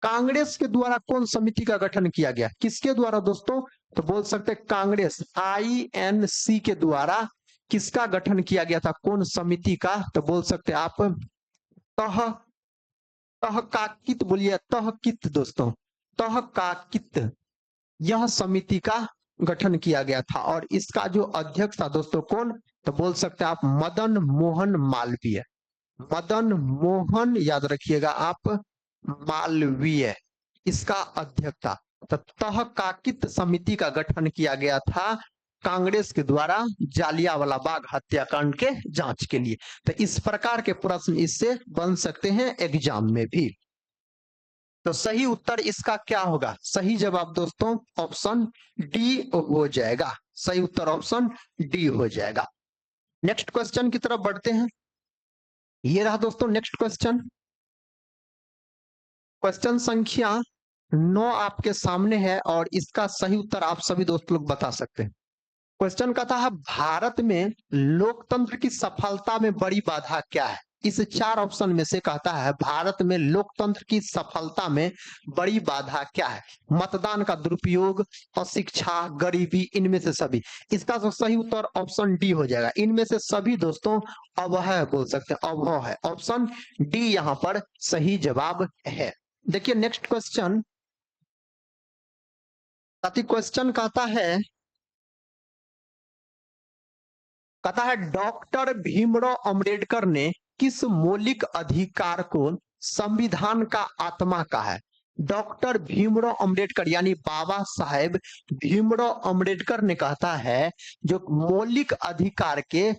कांग्रेस के द्वारा कौन समिति का गठन किया गया, किसके द्वारा दोस्तों, तो बोल सकते कांग्रेस INC के द्वारा किसका गठन किया गया था, कौन समिति का, तो बोल सकते आप तहकाकित बोलिए, तहकित दोस्तों, तहकाकित, यह समिति का गठन किया गया था। और इसका जो अध्यक्ष था दोस्तों कौन, तो बोल सकते हैं आप मदन मोहन मालवीय, मदन मोहन याद रखिएगा आप मालवीय इसका अध्यक्ष था। तो तहकाकित समिति का गठन किया गया था कांग्रेस के द्वारा जालियांवाला बाग हत्याकांड के जांच के लिए। तो इस प्रकार के प्रश्न इससे बन सकते हैं एग्जाम में भी। तो सही उत्तर इसका क्या होगा, सही जवाब दोस्तों ऑप्शन डी हो जाएगा, सही उत्तर ऑप्शन डी हो जाएगा। नेक्स्ट क्वेश्चन की तरफ बढ़ते हैं। ये रहा दोस्तों नेक्स्ट क्वेश्चन, क्वेश्चन संख्या 9 आपके सामने है और इसका सही उत्तर आप सभी दोस्त लोग बता सकते हैं। क्वेश्चन कहता है भारत में लोकतंत्र की सफलता में बड़ी बाधा क्या है। इस 4 ऑप्शन में से कहता है भारत में लोकतंत्र की सफलता में बड़ी बाधा क्या है, मतदान का दुरुपयोग, अशिक्षा, गरीबी, इनमें से सभी। इसका तो सही उत्तर ऑप्शन डी हो जाएगा, इनमें से सभी दोस्तों अवह बोल सकते हैं, अवह है, ऑप्शन डी यहाँ पर सही जवाब है। देखिए नेक्स्ट क्वेश्चन, क्वेश्चन कहता है डॉक्टर भीमराव अंबेडकर ने किस मौलिक अधिकार को संविधान का आत्मा कहा है। डॉक्टर भीमराव अंबेडकर यानी बाबा साहेब भीमराव अंबेडकर ने कहता है जो मौलिक अधिकार के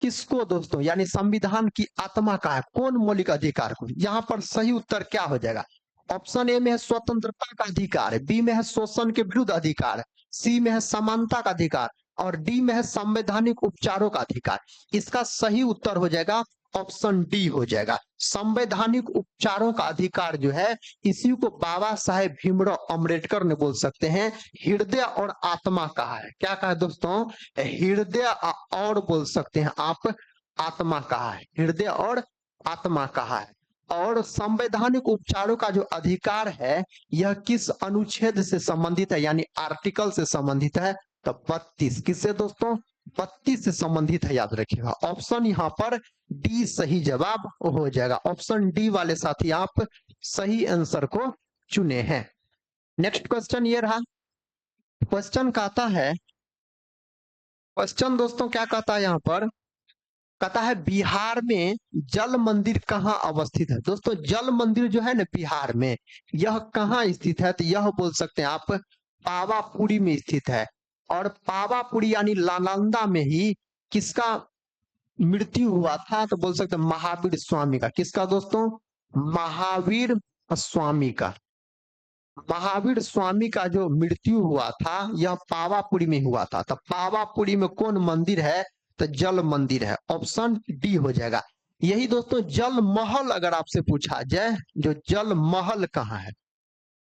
किसको दोस्तों, यानी संविधान की आत्मा का है, कौन मौलिक अधिकार को। यहाँ पर सही उत्तर क्या हो जाएगा, ऑप्शन ए में है स्वतंत्रता का अधिकार, बी में है शोषण के विरुद्ध अधिकार, सी में है समानता का अधिकार और डी में है संवैधानिक उपचारों का अधिकार। इसका सही उत्तर हो जाएगा ऑप्शन डी हो जाएगा, संवैधानिक उपचारों का अधिकार जो है इसी को बाबा साहेब भीमराव अंबेडकर ने बोल सकते हैं हृदय और आत्मा कहा है। क्या कहा है दोस्तों, हृदय और बोल सकते हैं आप आत्मा कहा है, हृदय और आत्मा कहा है। और संवैधानिक उपचारों का जो अधिकार है यह किस अनुच्छेद से संबंधित है, यानी आर्टिकल से संबंधित है, तो 32। किससे दोस्तों, 32 से संबंधित है, याद रखिएगा। ऑप्शन यहाँ पर डी सही जवाब हो जाएगा, ऑप्शन डी वाले साथी आप सही आंसर को चुने हैं। नेक्स्ट क्वेश्चन ये रहा, क्वेश्चन कहता है, क्वेश्चन दोस्तों क्या कहता है यहाँ पर, कहता है बिहार में जल मंदिर कहाँ अवस्थित है। दोस्तों जल मंदिर जो है ना बिहार में यह कहाँ स्थित है, तो यह बोल सकते हैं आप पावापुरी में स्थित है। और पावापुरी यानी नालंदा में ही किसका मृत्यु हुआ था, तो बोल सकते हैं महावीर स्वामी का। किसका दोस्तों, महावीर स्वामी का, महावीर स्वामी का जो मृत्यु हुआ था यह पावापुरी में हुआ था। तो पावापुरी में कौन मंदिर है, तो जल मंदिर है, ऑप्शन डी हो जाएगा। यही दोस्तों जल महल अगर आपसे पूछा जाए जो जल महल कहाँ है,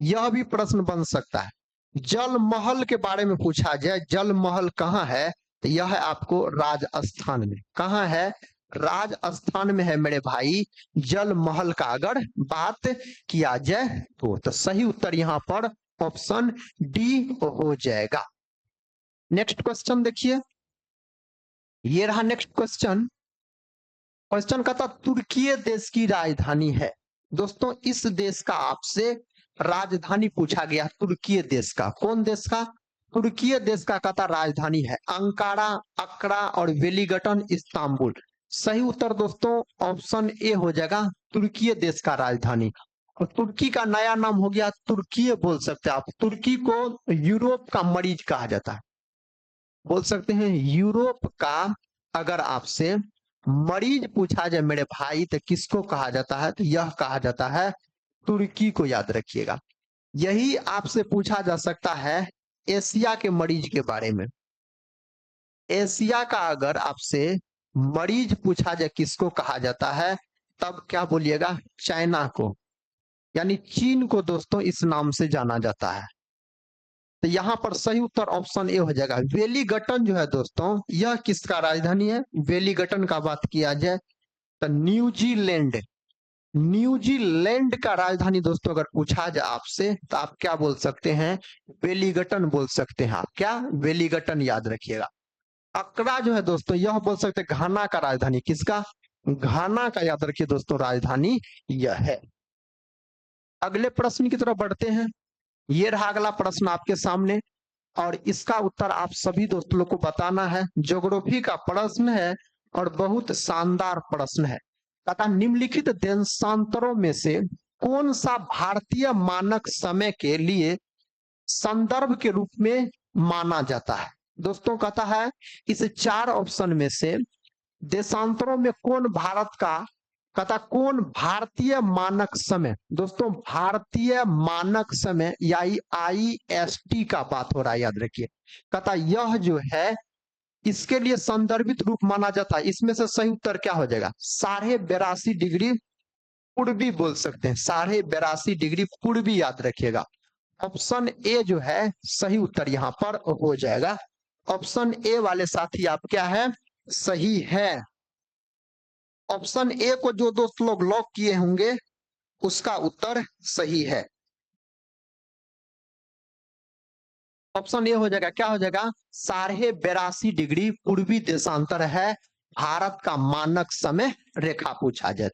यह भी प्रश्न बन सकता है। जल महल के बारे में पूछा जाए जल महल कहाँ है, तो यह है आपको राजस्थान में। कहाँ है, राजस्थान में है मेरे भाई जल महल का अगर बात किया जाए तो सही उत्तर यहाँ पर ऑप्शन डी हो जाएगा। नेक्स्ट क्वेश्चन देखिए, ये रहा नेक्स्ट क्वेश्चन, क्वेश्चन कहता तुर्की देश की राजधानी है। दोस्तों इस देश का आपसे राजधानी पूछा गया, तुर्की देश का, कौन देश का, तुर्की देश का कहता राजधानी है अंकारा, अकरा और वेलिंगटन, इस्तांबुल। सही उत्तर दोस्तों ऑप्शन ए हो जाएगा, तुर्की देश का राजधानी। और तुर्की का नया नाम हो गया तुर्की, बोल सकते हैं आप। तुर्की को यूरोप का मरीज कहा जाता है, बोल सकते हैं यूरोप का। अगर आपसे मरीज पूछा जाए मेरे भाई तो किसको कहा जाता है, तो यह कहा जाता है तुर्की को, याद रखिएगा। यही आपसे पूछा जा सकता है एशिया के मरीज के बारे में। एशिया का अगर आपसे मरीज पूछा जाए किसको कहा जाता है, तब क्या बोलिएगा, चाइना को, यानी चीन को दोस्तों इस नाम से जाना जाता है। तो यहाँ पर सही उत्तर ऑप्शन ए हो जाएगा। वेलिंगटन जो है दोस्तों, यह किसका राजधानी है? वेलिंगटन का बात किया जाए तो न्यूजीलैंड, न्यूजीलैंड का राजधानी दोस्तों अगर पूछा जाए आपसे तो आप क्या बोल सकते हैं? वेलिंगटन बोल सकते हैं आप। क्या? वेलिंगटन, याद रखिएगा। अकरा जो है दोस्तों, यह बोल सकते हैं घाना का राजधानी। किसका? घाना का, याद रखिए दोस्तों, राजधानी यह है। अगले प्रश्न की तरफ बढ़ते हैं। ये रहा अगला प्रश्न आपके सामने, और इसका उत्तर आप सभी दोस्त लोग को बताना है। ज्योग्राफी का प्रश्न है और बहुत शानदार प्रश्न है। तथा निम्नलिखित देशांतरों में से कौन सा भारतीय मानक समय के लिए संदर्भ के रूप में माना जाता है? दोस्तों कहता है इस चार ऑप्शन में से देशांतरों में कौन भारत का, कहता कौन भारतीय मानक समय, दोस्तों भारतीय मानक समय या IST का बात हो रहा है, याद रखिए। कहता यह जो है इसके लिए संदर्भित रूप माना जाता है। इसमें से सही उत्तर क्या हो जाएगा? 82.5 डिग्री पूर्वी बोल सकते हैं, 82.5 डिग्री पूर्वी, याद रखिएगा। ऑप्शन ए जो है सही उत्तर यहाँ पर हो जाएगा। ऑप्शन ए वाले साथी आप क्या है? सही है। ऑप्शन ए को जो दोस्त लोग लॉक किए होंगे उसका उत्तर सही है। ऑप्शन ए हो जाएगा, क्या हो जाएगा? 82.5 डिग्री पूर्वी देशांतर है भारत का मानक समय रेखा पूछा जाए।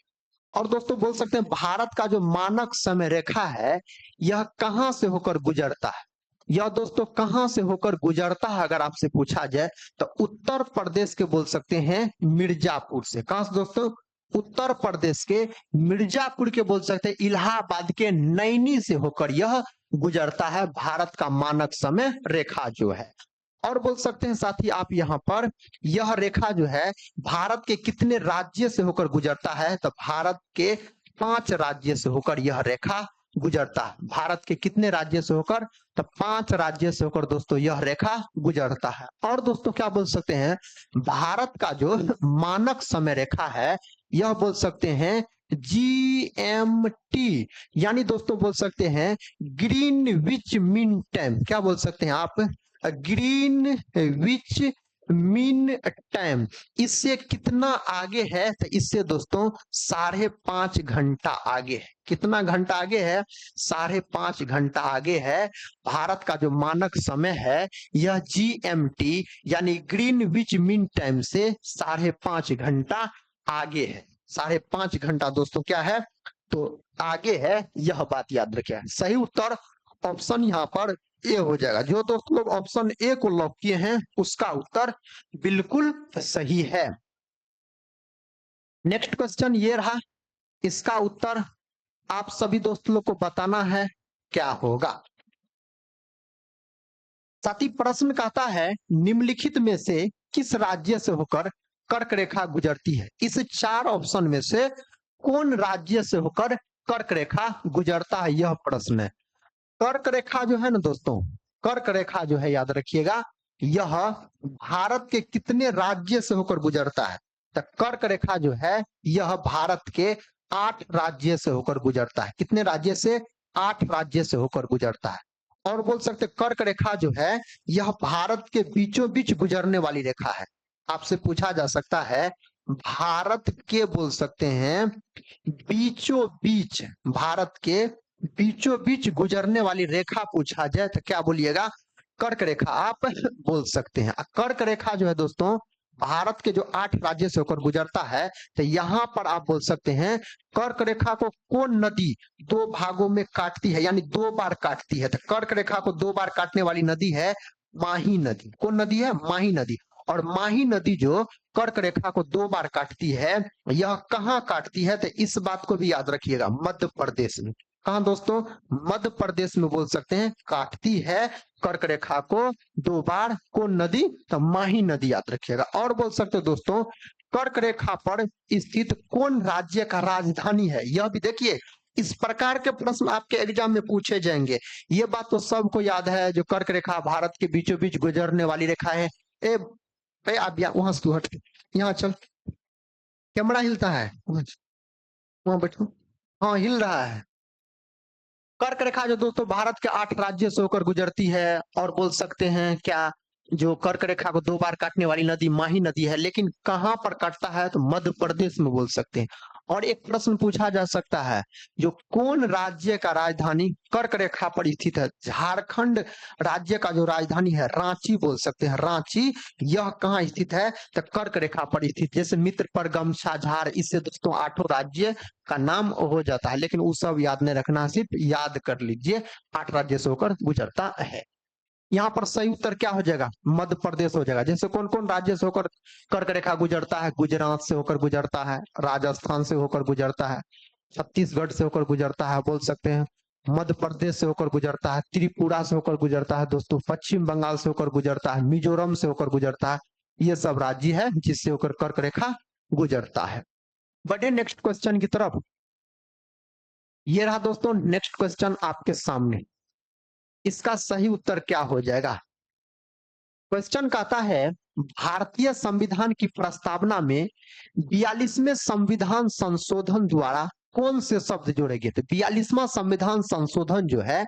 और दोस्तों बोल सकते हैं भारत का जो मानक समय रेखा है यह कहां से होकर गुजरता है? यह दोस्तों कहां से होकर गुजरता है अगर आपसे पूछा जाए तो उत्तर प्रदेश के बोल सकते हैं मिर्जापुर से। कहां से दोस्तों? उत्तर प्रदेश के मिर्जापुर के बोल सकते हैं, इलाहाबाद के नैनी से होकर यह गुजरता है भारत का मानक समय रेखा जो है। और बोल सकते हैं साथी आप यहाँ पर, यह रेखा जो है भारत के कितने राज्य से होकर गुजरता है? तो भारत के 5 राज्य से होकर यह रेखा गुजरता है। भारत के कितने राज्य से होकर? तो 5 राज्य से होकर दोस्तों यह रेखा गुजरता है। और दोस्तों क्या बोल सकते हैं, भारत का जो मानक समय रेखा है यह बोल सकते हैं GMT, यानी दोस्तों बोल सकते हैं ग्रीनविच मीन टाइम। क्या बोल सकते हैं आप? Greenwich mean time. इससे कितना आगे है? तो इससे दोस्तों 5.5 घंटा आगे है। कितना घंटा आगे है? 5.5 घंटा आगे है। भारत का जो मानक समय है यह GMT यानी ग्रीनविच मीन टाइम से 5.5 घंटा आगे है। 5.5 घंटा दोस्तों क्या है? तो आगे है, यह बात याद रखिए। सही उत्तर ऑप्शन यहाँ पर ए हो जाएगा। जो दोस्त लोग ऑप्शन ए को लॉक किए हैं उसका उत्तर बिल्कुल सही है। नेक्स्ट क्वेश्चन ये रहा, इसका उत्तर आप सभी दोस्त लोग को बताना है क्या होगा। साथी प्रश्न कहता है निम्नलिखित में से किस राज्य से होकर कर्क रेखा गुजरती है? इस 4 ऑप्शन में से कौन राज्य से होकर कर्क रेखा गुजरता है, यह प्रश्न है। कर्क रेखा जो है ना दोस्तों, कर्क रेखा जो है याद रखिएगा यह भारत के कितने राज्य से होकर गुजरता है? तो कर्क रेखा जो है यह भारत के 8 राज्य से होकर गुजरता है। कितने राज्य से? 8 राज्य से होकर गुजरता है। और बोल सकते कर्क रेखा जो है यह भारत के बीचों बीच गुजरने वाली रेखा है। आपसे पूछा जा सकता है भारत के, बोल सकते हैं बीचों बीच, भारत के बीचों बीच गुजरने वाली रेखा पूछा जाए तो क्या बोलिएगा? कर्क रेखा आप बोल सकते हैं। कर्क रेखा जो है दोस्तों भारत के जो 8 राज्य से होकर गुजरता है, तो यहाँ पर आप बोल सकते हैं कर्क रेखा को कौन नदी 2 भागों में काटती है, यानी 2 बार काटती है? तो कर्क रेखा को 2 बार काटने वाली नदी है माही नदी। कौन नदी है? माही नदी। और माही नदी जो कर्क रेखा को 2 बार काटती है, यह कहाँ काटती है? तो इस बात को भी याद रखिएगा, मध्य प्रदेश में। कहाँ दोस्तों? मध्य प्रदेश में बोल सकते हैं काटती है कर्क रेखा को 2 बार। कौन नदी? तो माही नदी याद रखिएगा। और बोल सकते हो दोस्तों, कर्क रेखा पर स्थित कौन राज्य का राजधानी है? यह भी देखिए, इस प्रकार के प्रश्न आपके एग्जाम में पूछे जाएंगे। ये बात तो सबको याद है, जो कर्क रेखा भारत के बीचों बीच गुजरने वाली रेखा है। ए, आप वहां से तू हट, यहाँ चल। कैमरा हिलता है, वहां बैठो। हाँ, हिल रहा है। कर्क रेखा जो दोस्तों भारत के 8 राज्यों से होकर गुजरती है। और बोल सकते हैं क्या, जो कर्क रेखा को 2 बार काटने वाली नदी माही नदी है, लेकिन कहां पर काटता है? तो मध्य प्रदेश में बोल सकते हैं। और एक प्रश्न पूछा जा सकता है, जो कौन राज्य का राजधानी कर्क रेखा पर स्थित है? झारखंड राज्य का जो राजधानी है रांची बोल सकते हैं, रांची। यह कहाँ स्थित है? तो कर्क रेखा पर स्थित। जैसे मित्र पर गमछा झार, इससे दोस्तों 8 राज्य का नाम हो जाता है, लेकिन वो सब याद नहीं रखना, सिर्फ याद कर लीजिए 8 राज्य से होकर गुजरता है। यहाँ पर सही उत्तर क्या हो जाएगा? मध्य प्रदेश हो जाएगा। जैसे कौन कौन राज्य से होकर कर्क रेखा गुजरता है? गुजरात से होकर गुजरता है, राजस्थान से होकर गुजरता है, छत्तीसगढ़ से होकर गुजरता है, बोल सकते हैं मध्य प्रदेश से होकर गुजरता है, त्रिपुरा से होकर गुजरता है दोस्तों, पश्चिम बंगाल से होकर गुजरता है, मिजोरम से होकर गुजरता है। ये सब राज्य है जिससे होकर कर्क रेखा गुजरता है। बढ़े नेक्स्ट क्वेश्चन की तरफ। ये रहा दोस्तों नेक्स्ट क्वेश्चन आपके सामने। इसका सही उत्तर क्या हो जाएगा? क्वेश्चन कहता है, भारतीय संविधान की प्रस्तावना में 42वें संविधान संशोधन द्वारा कौन से शब्द जोड़े गए थे? 42वां संविधान संशोधन जो है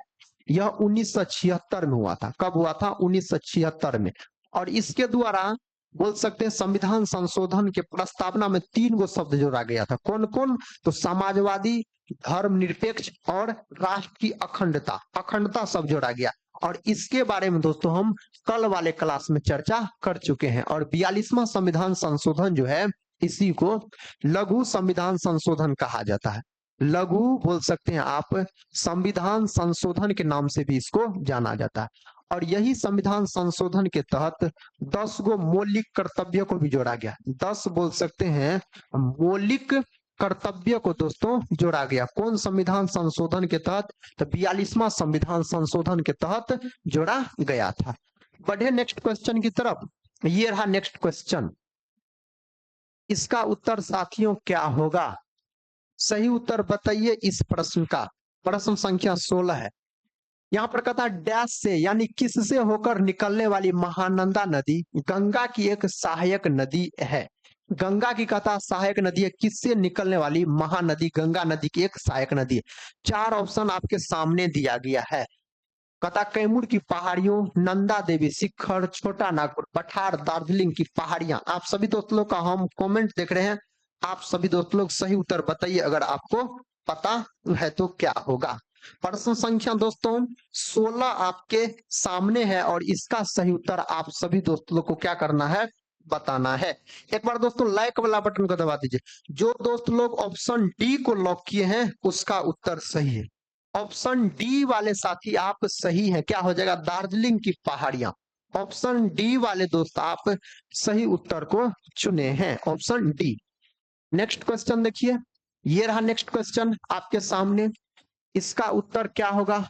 यह 1976 में हुआ था। कब हुआ था? 1976 में। और इसके द्वारा बोल सकते हैं संविधान संशोधन के प्रस्तावना में 3 गो शब्द जोड़ा गया था। कौन कौन? तो समाजवादी, धर्मनिरपेक्ष और राष्ट्र की अखंडता। अखंडता शब्द जोड़ा गया। और इसके बारे में दोस्तों हम कल वाले क्लास में चर्चा कर चुके हैं। और 42वां संविधान संशोधन जो है, इसी को लघु संविधान संशोधन कहा जाता है। लघु बोल सकते हैं आप, संविधान संशोधन के नाम से भी इसको जाना जाता है। और यही संविधान संशोधन के तहत 10 गो मौलिक कर्तव्य को भी जोड़ा गया। 10 बोल सकते हैं मौलिक कर्तव्य को दोस्तों जोड़ा गया। कौन संविधान संशोधन के तहत? तो 42वां संविधान संशोधन के तहत जोड़ा गया था। बढ़े नेक्स्ट क्वेश्चन की तरफ। ये रहा नेक्स्ट क्वेश्चन। इसका उत्तर साथियों क्या होगा? सही उत्तर बताइए इस प्रश्न का। प्रश्न संख्या 16 है। यहाँ पर कहता डैश से यानी किससे होकर निकलने वाली महानंदा नदी गंगा की एक सहायक नदी है। गंगा की कहता सहायक नदी है, किससे निकलने वाली? महानदी गंगा नदी की एक सहायक नदी है। 4 ऑप्शन आपके सामने दिया गया है। कहता कैमूर की पहाड़ियों, नंदा देवी शिखर, छोटा नागपुर पठार, दार्जिलिंग की पहाड़ियां। आप सभी दोस्त लोग का हम कमेंट देख रहे हैं। आप सभी दोस्त लोग सही उत्तर बताइए, अगर आपको पता है तो क्या होगा। प्रश्न संख्या दोस्तों 16 आपके सामने है और इसका सही उत्तर आप सभी दोस्त लोग को क्या करना है? बताना है। एक बार दोस्तों लाइक वाला बटन को दबा दीजिए। जो दोस्त लोग ऑप्शन डी को लॉक किए हैं उसका उत्तर सही है। ऑप्शन डी वाले साथी आप सही है। क्या हो जाएगा? दार्जिलिंग की पहाड़ियां। ऑप्शन डी वाले दोस्त आप सही उत्तर को चुने हैं, ऑप्शन डी। नेक्स्ट क्वेश्चन देखिए। ये रहा नेक्स्ट क्वेश्चन आपके सामने। इसका उत्तर क्या होगा?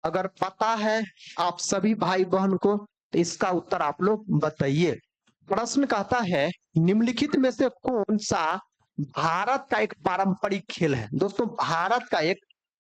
अगर पता है आप सभी भाई बहन को तो इसका उत्तर आप लोग बताइए। प्रश्न कहता है निम्नलिखित में से कौन सा भारत का एक पारंपरिक खेल है? दोस्तों भारत का एक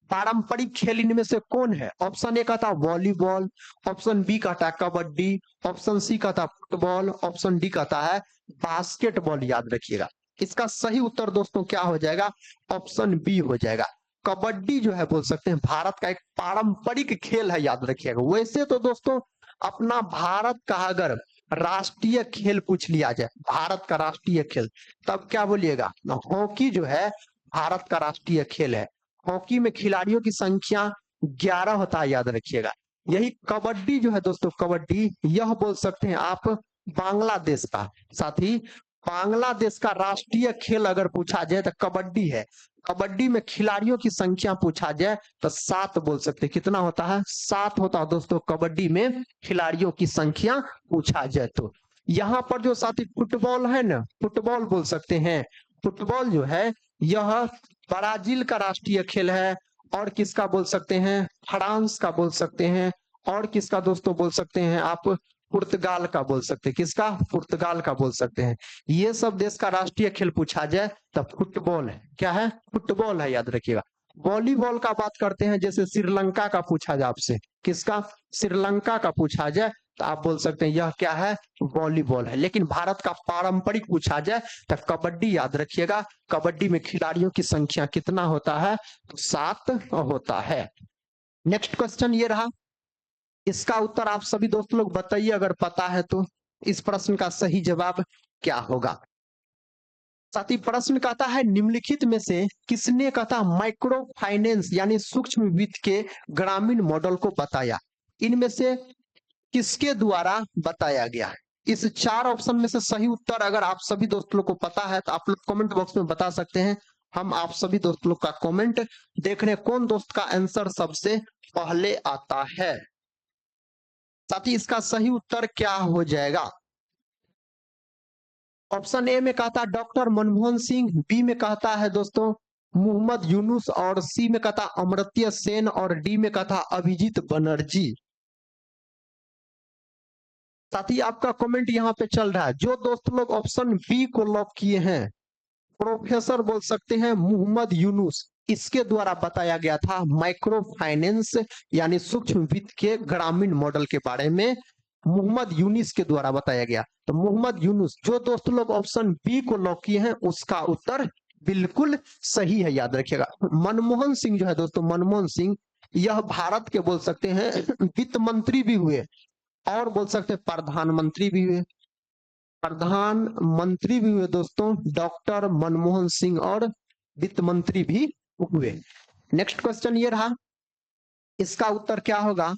पारंपरिक खेल इनमें से कौन है? ऑप्शन ए कहता वॉलीबॉल, ऑप्शन बी कहता है कबड्डी, ऑप्शन सी कहता है फुटबॉल, ऑप्शन डी कहता है बास्केटबॉल। याद रखिएगा इसका सही उत्तर दोस्तों क्या हो जाएगा? ऑप्शन बी हो जाएगा। कबड्डी जो है बोल सकते हैं भारत का एक पारंपरिक खेल है, याद रखिएगा। वैसे तो दोस्तों अपना भारत का अगर राष्ट्रीय खेल पूछ लिया जाए, भारत का राष्ट्रीय खेल, तब क्या बोलिएगा? हॉकी जो है भारत का राष्ट्रीय खेल है। हॉकी में खिलाड़ियों की संख्या 11 होता है, याद रखिएगा। यही कबड्डी जो है दोस्तों, कबड्डी यह बोल सकते हैं आप बांग्लादेश का। साथ ही बांग्लादेश का राष्ट्रीय खेल अगर पूछा जाए तो कबड्डी है। कबड्डी में खिलाड़ियों की संख्या पूछा जाए तो 7 बोल सकते हैं। कितना होता है? 7 होता है दोस्तों कबड्डी में खिलाड़ियों की संख्या पूछा जाए तो। यहाँ पर जो साथी फुटबॉल है ना, फुटबॉल बोल सकते हैं। फुटबॉल जो है यह ब्राजील का राष्ट्रीय खेल है। और किसका बोल सकते हैं? फ्रांस का बोल सकते हैं। और किसका दोस्तों बोल सकते हैं आप? पुर्तगाल का बोल सकते हैं। किसका? पुर्तगाल का बोल सकते हैं। ये सब देश का राष्ट्रीय खेल पूछा जाए तो फुटबॉल है। क्या है? फुटबॉल है, याद रखिएगा। वॉलीबॉल का बात करते हैं, जैसे श्रीलंका का पूछा जाए आपसे। किसका? श्रीलंका का पूछा जाए तो आप बोल सकते हैं यह क्या है? वॉलीबॉल है। लेकिन भारत का पारंपरिक पूछा जाए तो कबड्डी, याद रखिएगा। कबड्डी में खिलाड़ियों की संख्या कितना होता है? तो 7 होता है। नेक्स्ट क्वेश्चन ये रहा। इसका उत्तर आप सभी दोस्त लोग बताइए अगर पता है तो। इस प्रश्न का सही जवाब क्या होगा? साथ ही प्रश्न कहता है निम्नलिखित में से किसने कहता माइक्रो फाइनेंस यानी सूक्ष्म वित्त के ग्रामीण मॉडल को बताया? इनमें से किसके द्वारा बताया गया है? इस 4 ऑप्शन में से सही उत्तर अगर आप सभी दोस्त लोग को पता है तो आप लोग कमेंट बॉक्स में बता सकते हैं। हम आप सभी दोस्त लोग का कमेंट देख रहे हैं कौन दोस्त का आंसर सबसे पहले आता है। साथ ही इसका सही उत्तर क्या हो जाएगा? ऑप्शन ए में कहता है डॉक्टर मनमोहन सिंह, बी में कहता है दोस्तों मोहम्मद यूनुस, और सी में कहता अमर्त्य सेन, और डी में कहता अभिजीत बनर्जी। साथ ही आपका कमेंट यहाँ पे चल रहा है। जो दोस्त लोग ऑप्शन बी को लॉक किए हैं, प्रोफेसर बोल सकते हैं मोहम्मद यूनुस, इसके द्वारा बताया गया था माइक्रो फाइनेंस यानी सूक्ष्म वित्त के ग्रामीण मॉडल के बारे में मोहम्मद यूनुस के द्वारा बताया गया। तो मोहम्मद यूनुस, जो दोस्त लोग ऑप्शन बी को लॉक किए हैं उसका उत्तर बिल्कुल सही है, याद रखिएगा। मनमोहन सिंह जो है दोस्तों, मनमोहन सिंह यह भारत के बोल सकते हैं वित्त मंत्री भी हुए, और बोल सकते हैं प्रधानमंत्री भी हुए। प्रधानमंत्री भी हुए दोस्तों डॉक्टर मनमोहन सिंह, और वित्त मंत्री भी हुए। नेक्स्ट क्वेश्चन ये रहा। इसका उत्तर क्या होगा?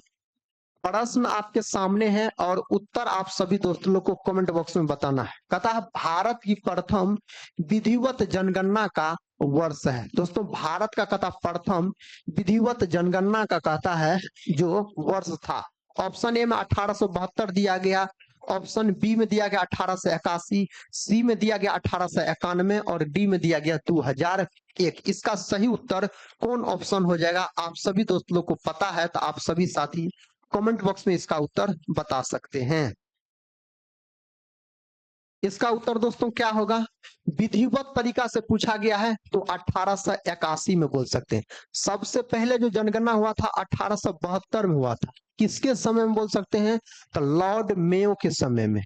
प्रश्न आपके सामने है और उत्तर आप सभी दोस्तों लोग को कमेंट बॉक्स में बताना है। कहता है भारत की प्रथम विधिवत जनगणना का वर्ष है। दोस्तों भारत का कहता प्रथम विधिवत जनगणना का कहता है जो वर्ष था। ऑप्शन ए में 1872 दिया गया, ऑप्शन बी में दिया गया 1881, सी में दिया गया 1891, और डी में दिया गया 2001। इसका सही उत्तर कौन ऑप्शन हो जाएगा? आप सभी दोस्त लोग को पता है तो आप सभी साथी कमेंट बॉक्स में इसका उत्तर बता सकते हैं। इसका उत्तर दोस्तों क्या होगा? विधिवत तरीका से पूछा गया है तो 1881 में बोल सकते हैं। सबसे पहले जो जनगणना हुआ था 1872 में हुआ था। किसके समय में बोल सकते हैं? तो लॉर्ड मेयो के समय में।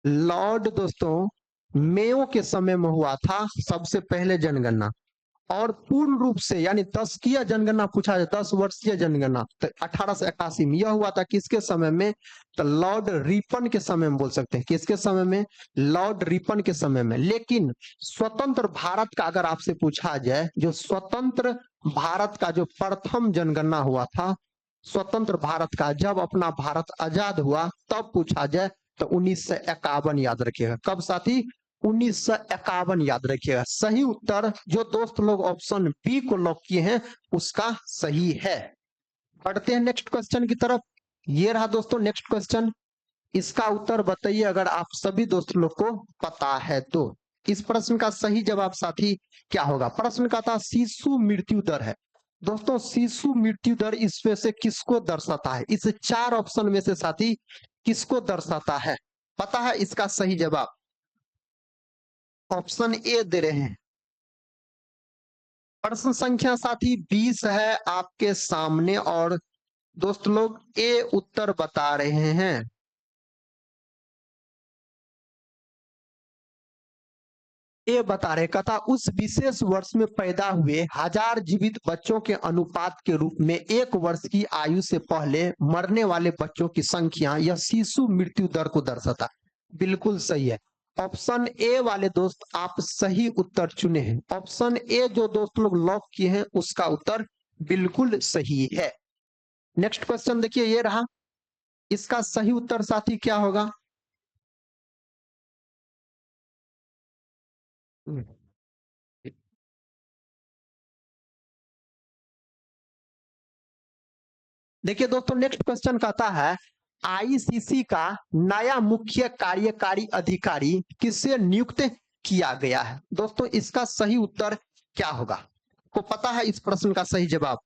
लॉर्ड दोस्तों मेयो के समय में हुआ था सबसे पहले जनगणना। और पूर्ण रूप से यानी 10 जनगणना पूछा जाए, 10 वर्षीय जनगणना, तो 1881 में यह हुआ था। किसके समय में? तो लॉर्ड रिपन के समय में बोल सकते हैं। किसके समय में? लॉर्ड रिपन के समय में। लेकिन स्वतंत्र भारत का अगर आपसे पूछा जाए, जो स्वतंत्र भारत का जो प्रथम जनगणना हुआ था, स्वतंत्र भारत का जब अपना भारत आजाद हुआ तब पूछा जाए तो 1951 याद रखिएगा। कब साथी? 1951 याद रखिएगा। सही उत्तर जो दोस्त लोग ऑप्शन बी को लॉक किए हैं उसका सही है। बढ़ते हैं नेक्स्ट क्वेश्चन की तरफ। ये रहा दोस्तों नेक्स्ट क्वेश्चन। इसका उत्तर बताइए अगर आप सभी दोस्त लोग को पता है तो। इस प्रश्न का सही जवाब साथी क्या होगा? प्रश्न का था शिशु मृत्यु दर है। दोस्तों शिशु मृत्यु दर इसमें से किसको दर्शाता है? इस 4 ऑप्शन में से साथी किसको दर्शाता है? पता है इसका सही जवाब? ऑप्शन ए दे रहे हैं। प्रश्न संख्या साथी 20 है आपके सामने, और दोस्त लोग ए उत्तर बता रहे हैं। ये बता रहे कथा उस विशेष वर्ष में पैदा हुए 1000 जीवित बच्चों के अनुपात के रूप में 1 वर्ष की आयु से पहले मरने वाले बच्चों की संख्या यह शिशु मृत्यु दर को दर्शाता। बिल्कुल सही है। ऑप्शन ए वाले दोस्त आप सही उत्तर चुने हैं। ऑप्शन ए जो दोस्त लोग लॉक किए हैं उसका उत्तर बिल्कुल सही है। नेक्स्ट क्वेश्चन देखिए ये रहा। इसका सही उत्तर साथी क्या होगा? देखिए दोस्तों, नेक्स्ट क्वेश्चन कहता है आईसीसी का नया मुख्य कार्यकारी अधिकारी किससे नियुक्त किया गया है। दोस्तों इसका सही उत्तर क्या होगा, को पता है इस प्रश्न का सही जवाब?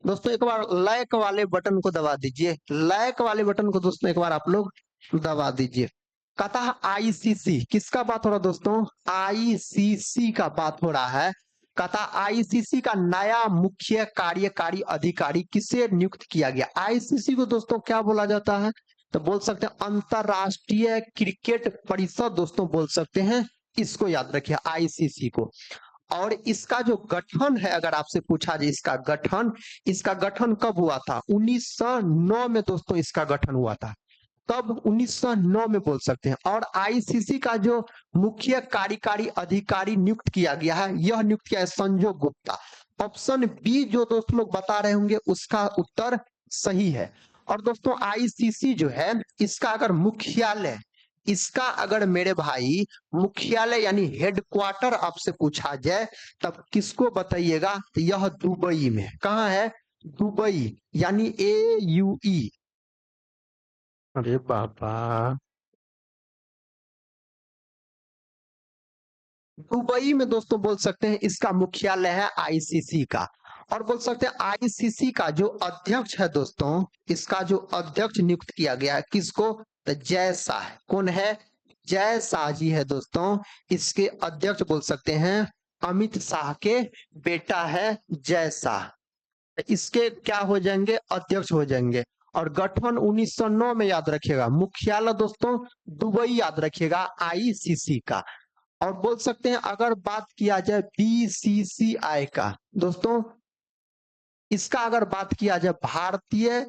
दोस्तों एक बार लाइक वाले बटन को दबा दीजिए, लाइक वाले बटन को दोस्तों एक बार आप लोग दबा दीजिए। कहता है आईसीसी, किसका बात हो रहा है दोस्तों? आईसीसी का बात हो रहा है। कहता आईसीसी का नया मुख्य कार्यकारी अधिकारी किसे नियुक्त किया गया। आईसीसी को दोस्तों क्या बोला जाता है? तो बोल सकते हैं अंतरराष्ट्रीय क्रिकेट परिषद दोस्तों बोल सकते हैं, इसको याद रखिए आईसीसी को। और इसका जो गठन है, अगर आपसे पूछा जाए इसका गठन कब हुआ था? 1909 में दोस्तों इसका गठन हुआ था, तब 1909 में बोल सकते हैं। और आईसीसी का जो मुख्य कार्यकारी अधिकारी नियुक्त किया गया है, यह नियुक्त किया है संजय गुप्ता। ऑप्शन बी जो दोस्त लोग बता रहे होंगे उसका उत्तर सही है। और दोस्तों आईसीसी जो है इसका अगर मुख्यालय, इसका अगर मेरे भाई मुख्यालय यानी हेडक्वार्टर आपसे पूछा जाए तब किसको बताइएगा? तो यह दुबई में। कहाँ है? दुबई यानी AUE। अरे बाबा, दुबई में दोस्तों बोल सकते हैं इसका मुख्यालय है आईसीसी का। और बोल सकते हैं आईसीसी का जो अध्यक्ष है दोस्तों, इसका जो अध्यक्ष नियुक्त किया गया है किसको? तो जय शाह। कौन है? जय शाह जी है दोस्तों। इसके अध्यक्ष बोल सकते हैं अमित शाह के बेटा है जय शाह, इसके क्या हो जाएंगे? अध्यक्ष हो जाएंगे। और गठन 1909 में याद रखिएगा। मुख्यालय दोस्तों दुबई याद रखिएगा आईसीसी का। और बोल सकते हैं अगर बात किया जाए बीसीसीआई का दोस्तों, इसका अगर बात किया जाए भारतीय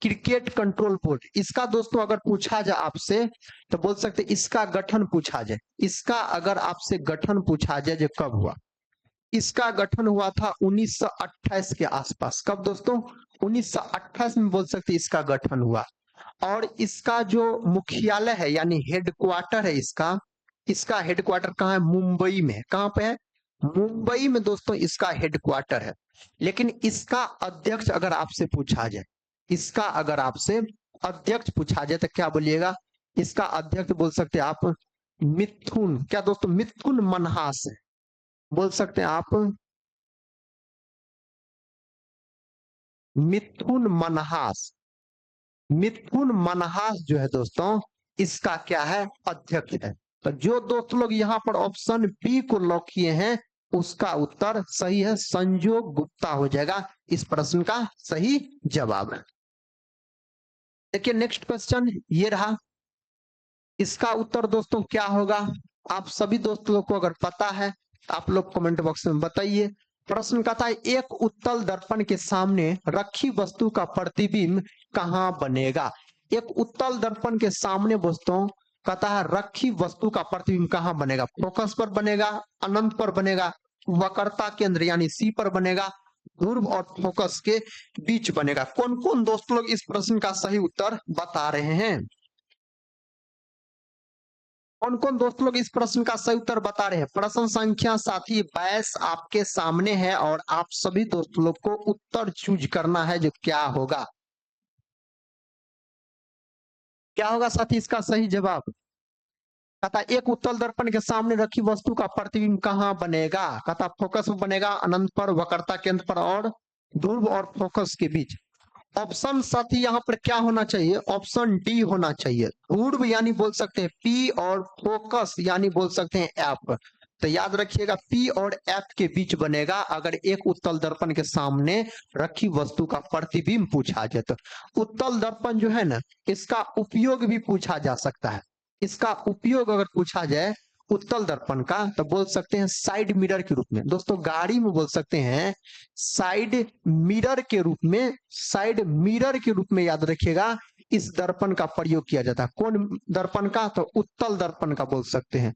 क्रिकेट कंट्रोल बोर्ड, इसका दोस्तों अगर पूछा जाए आपसे तो बोल सकते इसका गठन पूछा जाए, इसका अगर आपसे गठन पूछा जाए जो कब हुआ, इसका गठन हुआ था 1928 के आसपास। कब दोस्तों? 1928 में बोल सकते इसका गठन हुआ। और इसका जो मुख्यालय है यानी हेडक्वार्टर है इसका, इसका हेडक्वार्टर कहाँ है? मुंबई में है। कहाँ पे है? मुंबई में दोस्तों इसका हेडक्वार्टर है। लेकिन इसका अध्यक्ष अगर आपसे पूछा जाए, इसका अगर आपसे अध्यक्ष पूछा जाए तो क्या बोलिएगा? इसका अध्यक्ष बोल सकते हैं आप मिथुन, क्या दोस्तों? मिथुन मनहास है, बोल सकते हैं आप मिथुन मनहास। मिथुन मनहास जो है दोस्तों इसका क्या है? अध्यक्ष है। तो जो दोस्त लोग यहाँ पर ऑप्शन बी को लॉक किए हैं उसका उत्तर सही है, संजोग गुप्ता हो जाएगा इस प्रश्न का सही जवाब। देखिए नेक्स्ट क्वेश्चन ये रहा, इसका उत्तर दोस्तों क्या होगा? आप सभी दोस्त लोग को अगर पता है आप लोग कमेंट बॉक्स में बताइए। प्रश्न कहता है एक उत्तल दर्पण के सामने रखी वस्तु का प्रतिबिंब कहाँ बनेगा। एक उत्तल दर्पण के सामने दोस्तों कहता है रखी वस्तु का प्रतिबिंब कहाँ बनेगा? फोकस पर बनेगा, अनंत पर बनेगा, वक्रता केंद्र यानी सी पर बनेगा, ध्रुव और फोकस के बीच बनेगा। कौन कौन दोस्त लोग इस प्रश्न का सही उत्तर बता रहे हैं? कौन कौन दोस्त लोग इस प्रश्न का सही उत्तर बता रहे हैं? प्रश्न संख्या साथी 22 आपके सामने है और आप सभी दोस्त लोग को उत्तर चूज करना है जो क्या होगा। क्या होगा साथी इसका सही जवाब? कहता एक उत्तल दर्पण के सामने रखी वस्तु का प्रतिबिंब कहाँ बनेगा? कहता फोकस में बनेगा, अनंत पर, वक्रता केंद्र पर और ध्रुव और फोकस के बीच। ऑप्शन साथी यहाँ पर क्या होना चाहिए? ऑप्शन डी होना चाहिए। ध्रुव यानी बोल सकते हैं पी और फोकस यानी बोल सकते हैं एफ। तो याद रखिएगा पी और एफ के बीच बनेगा अगर एक उत्तल दर्पण के सामने रखी वस्तु का प्रतिबिंब पूछा जाए तो। उत्तल दर्पण जो है ना इसका उपयोग भी पूछा जा सकता है। इसका उपयोग अगर पूछा जाए उत्तल दर्पण का तो बोल सकते हैं साइड मिरर के रूप में। दोस्तों गाड़ी में बोल सकते हैं साइड मिरर के रूप में, साइड मिरर के रूप में याद रखिएगा इस दर्पण का प्रयोग किया जाता है। कौन दर्पण का? तो उत्तल दर्पण का बोल सकते हैं।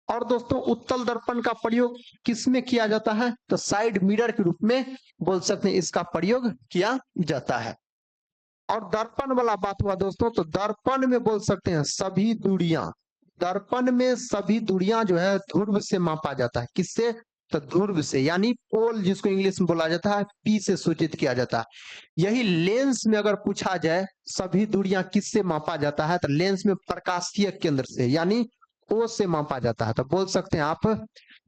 और दोस्तों उत्तल दर्पण का प्रयोग किस में किया जाता है? तो साइड मिरर के रूप में बोल सकते हैं इसका प्रयोग किया जाता है। और दर्पण वाला बात हुआ दोस्तों, तो दर्पण में बोल सकते हैं सभी दूरियां, दर्पण में सभी दूरियां जो है ध्रुव से मापा जाता है। किससे? तो ध्रुव से, यानी पोल जिसको इंग्लिश में बोला जाता है, पी से सूचित किया जाता है। यही लेंस में अगर पूछा जाए सभी दूरियां किससे मापा जाता है, तो लेंस में प्रकाशीय केंद्र से, यानी ओ से मापा जाता है। तो बोल सकते हैं आप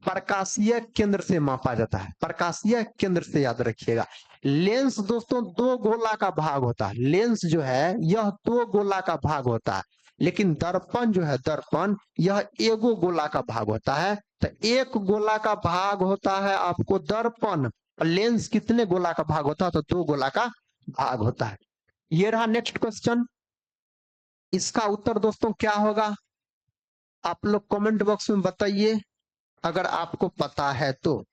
प्रकाशीय केंद्र से मापा जाता है, प्रकाशीय केंद्र से, याद रखिएगा। लेंस दोस्तों दो गोला का भाग होता है। लेंस जो है यह दो गोला का भाग होता है, लेकिन दर्पण जो है, दर्पण यह एगो गोला का भाग होता है। तो एक गोला का भाग होता है आपको दर्पण, लेंस कितने गोला का भाग होता है? तो दो गोला का भाग होता है। ये रहा नेक्स्ट क्वेश्चन। इसका उत्तर दोस्तों क्या होगा? आप लोग कमेंट बॉक्स में बताइए अगर आपको पता है तो।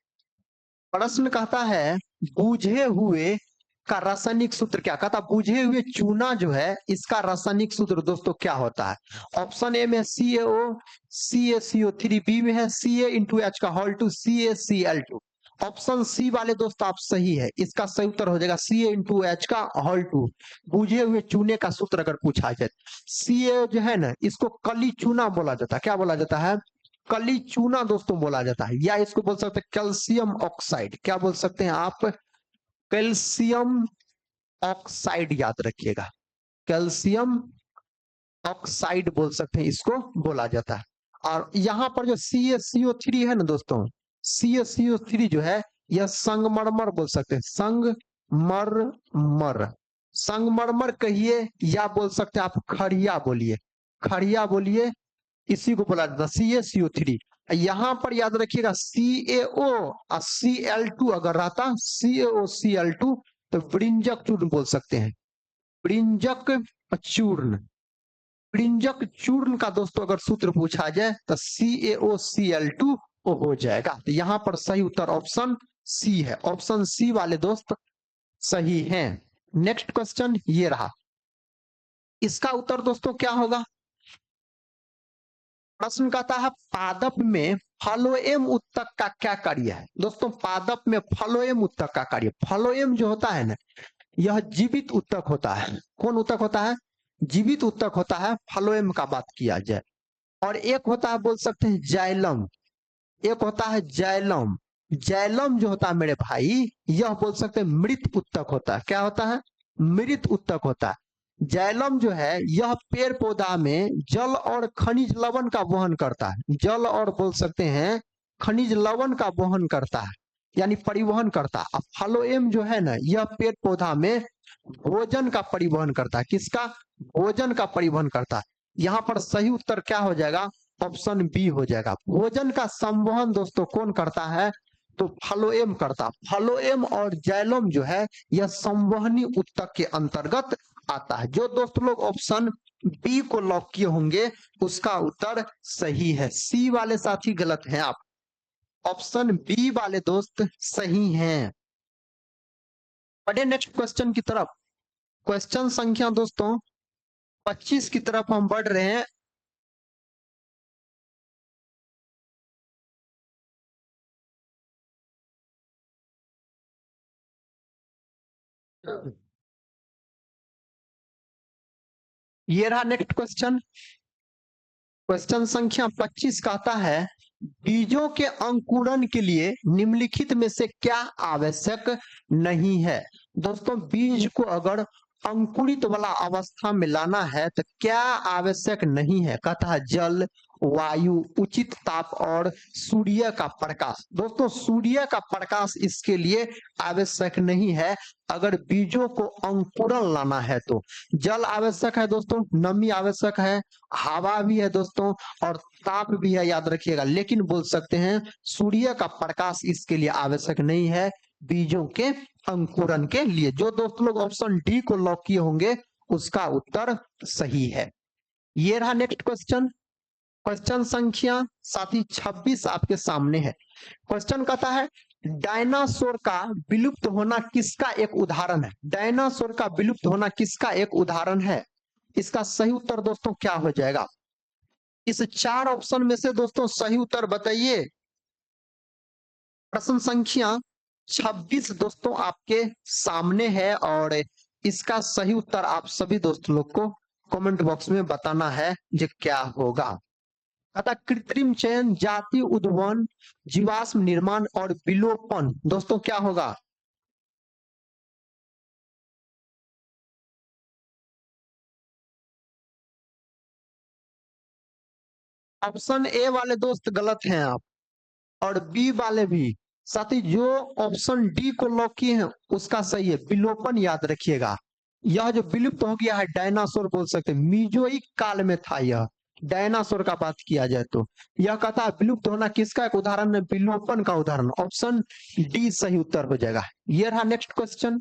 प्रश्न कहता है बूझे हुए का रासायनिक सूत्र क्या? कहता बूझे हुए चूना जो है इसका रासायनिक सूत्र दोस्तों क्या होता है? ऑप्शन ए में CaO CaCO3, बी में है Ca*H का whole to CaCl2। Option C वाले दोस्त आप सही है, इसका सही उत्तर हो जाएगा Ca*H का होल टू। बूझे हुए चूने का सूत्र अगर पूछा जाए, Ca जो है ना इसको कली चूना बोला जाता है। क्या बोला जाता है? कली चूना दोस्तों बोला जाता है, या इसको बोल सकते हैं कैल्शियम ऑक्साइड। क्या बोल सकते हैं आप? कैल्शियम ऑक्साइड, याद रखिएगा, कैल्शियम ऑक्साइड बोल सकते हैं, इसको बोला जाता है। और यहां पर जो CaCO3 है ना दोस्तों, CaCO3 जो है यह संगमरमर बोल सकते हैं, संगमरमर, संगमरमर कहिए या बोल सकते हैं आप खड़िया बोलिए, खड़िया बोलिए, इसी को बोला जाता है CaCO3। यहां पर याद रखिएगा CaO और Cl2 अगर रहता, CaOCl2, तो वृंजक चूर्ण बोल सकते हैं, वृंजक चूर्ण। वृंजक चूर्ण का दोस्तों अगर सूत्र पूछा जाए तो CaOCl2 हो जाएगा। तो यहां पर सही उत्तर ऑप्शन सी है, ऑप्शन सी वाले दोस्त सही हैं। नेक्स्ट क्वेश्चन ये रहा, इसका उत्तर दोस्तों क्या होगा? प्रश्न कहता है पादप में फ्लोएम उत्तक का क्या कार्य है? दोस्तों पादप में फ्लोएम उत्तक का कार्य, फ्लोएम जो होता है ना यह जीवित उत्तक होता है। कौन उत्तक होता है? जीवित उत्तक होता है, फ्लोएम का बात किया जाए। और एक होता है बोल सकते हैं जाइलम, एक होता है जाइलम। जाइलम जो होता है मेरे भाई यह बोल सकते हैं मृत उत्तक होता है। क्या होता है? मृत उत्तक होता है। जाइलम जो है यह पेड़ पौधा में जल और खनिज लवण का वहन करता है, जल और बोल सकते हैं खनिज लवण का वहन करता है, यानी परिवहन करता है। अब फ्लोएम जो है ना यह पेड़ पौधा में भोजन का परिवहन करता है। किसका? भोजन का परिवहन करता है। यहाँ पर सही उत्तर क्या हो जाएगा? ऑप्शन बी हो जाएगा। भोजन का संवहन दोस्तों कौन करता है? तो फ्लोएम करता। फ्लोएम और जाइलम जो है यह संवहनी उत्तक के अंतर्गत आता है। जो दोस्त लोग ऑप्शन बी को लॉक किए होंगे उसका उत्तर सही है। सी वाले साथी गलत हैं आप, ऑप्शन बी वाले दोस्त सही हैं। बढ़े नेक्स्ट क्वेश्चन की तरफ। क्वेश्चन संख्या दोस्तों 25 की तरफ हम बढ़ रहे हैं। ये रहा नेक्स्ट क्वेश्चन। क्वेश्चन संख्या 25 कहता है बीजों के अंकुरण के लिए निम्नलिखित में से क्या आवश्यक नहीं है? दोस्तों बीज को अगर अंकुरित वाला अवस्था में लाना है तो क्या आवश्यक नहीं है? कहता है जल, वायु, उचित ताप और सूर्य का प्रकाश। दोस्तों सूर्य का प्रकाश इसके लिए आवश्यक नहीं है। अगर बीजों को अंकुरण लाना है तो जल आवश्यक है दोस्तों, नमी आवश्यक है, हवा भी है दोस्तों, और ताप भी है, याद रखिएगा। लेकिन बोल सकते हैं सूर्य का प्रकाश इसके लिए आवश्यक नहीं है बीजों के अंकुरण के लिए। जो दोस्त लोग ऑप्शन डी को लॉक किए होंगे उसका उत्तर सही है। ये रहा नेक्स्ट क्वेश्चन। क्वेश्चन संख्या साथी 26 आपके सामने है। क्वेश्चन कहता है डायनासोर का विलुप्त होना किसका एक उदाहरण है? डायनासोर का विलुप्त होना किसका एक उदाहरण है? इसका सही उत्तर दोस्तों क्या हो जाएगा? इस चार ऑप्शन में से दोस्तों सही उत्तर बताइए। प्रश्न संख्या 26 दोस्तों आपके सामने है और इसका सही उत्तर आप सभी दोस्त लोग को कमेंट बॉक्स में बताना है जो क्या होगा। अतः कृत्रिम चयन, जाति उद्वहन, जीवाश्म निर्माण और विलोपन दोस्तों क्या होगा? ऑप्शन ए वाले दोस्त गलत हैं आप, और बी वाले भी। साथ ही जो ऑप्शन डी को लॉक किए हैं उसका सही है, विलोपन। याद रखिएगा, यह जो विलुप्त हो गया है, डायनासोर बोल सकते हैं, मीजोइक काल में था यह। डायनासोर का बात किया जाए तो यह कहता है विलुप्त होना किसका एक उदाहरण है? विलोपन का उदाहरण। ऑप्शन डी सही उत्तर हो जाएगा। ये रहा नेक्स्ट क्वेश्चन।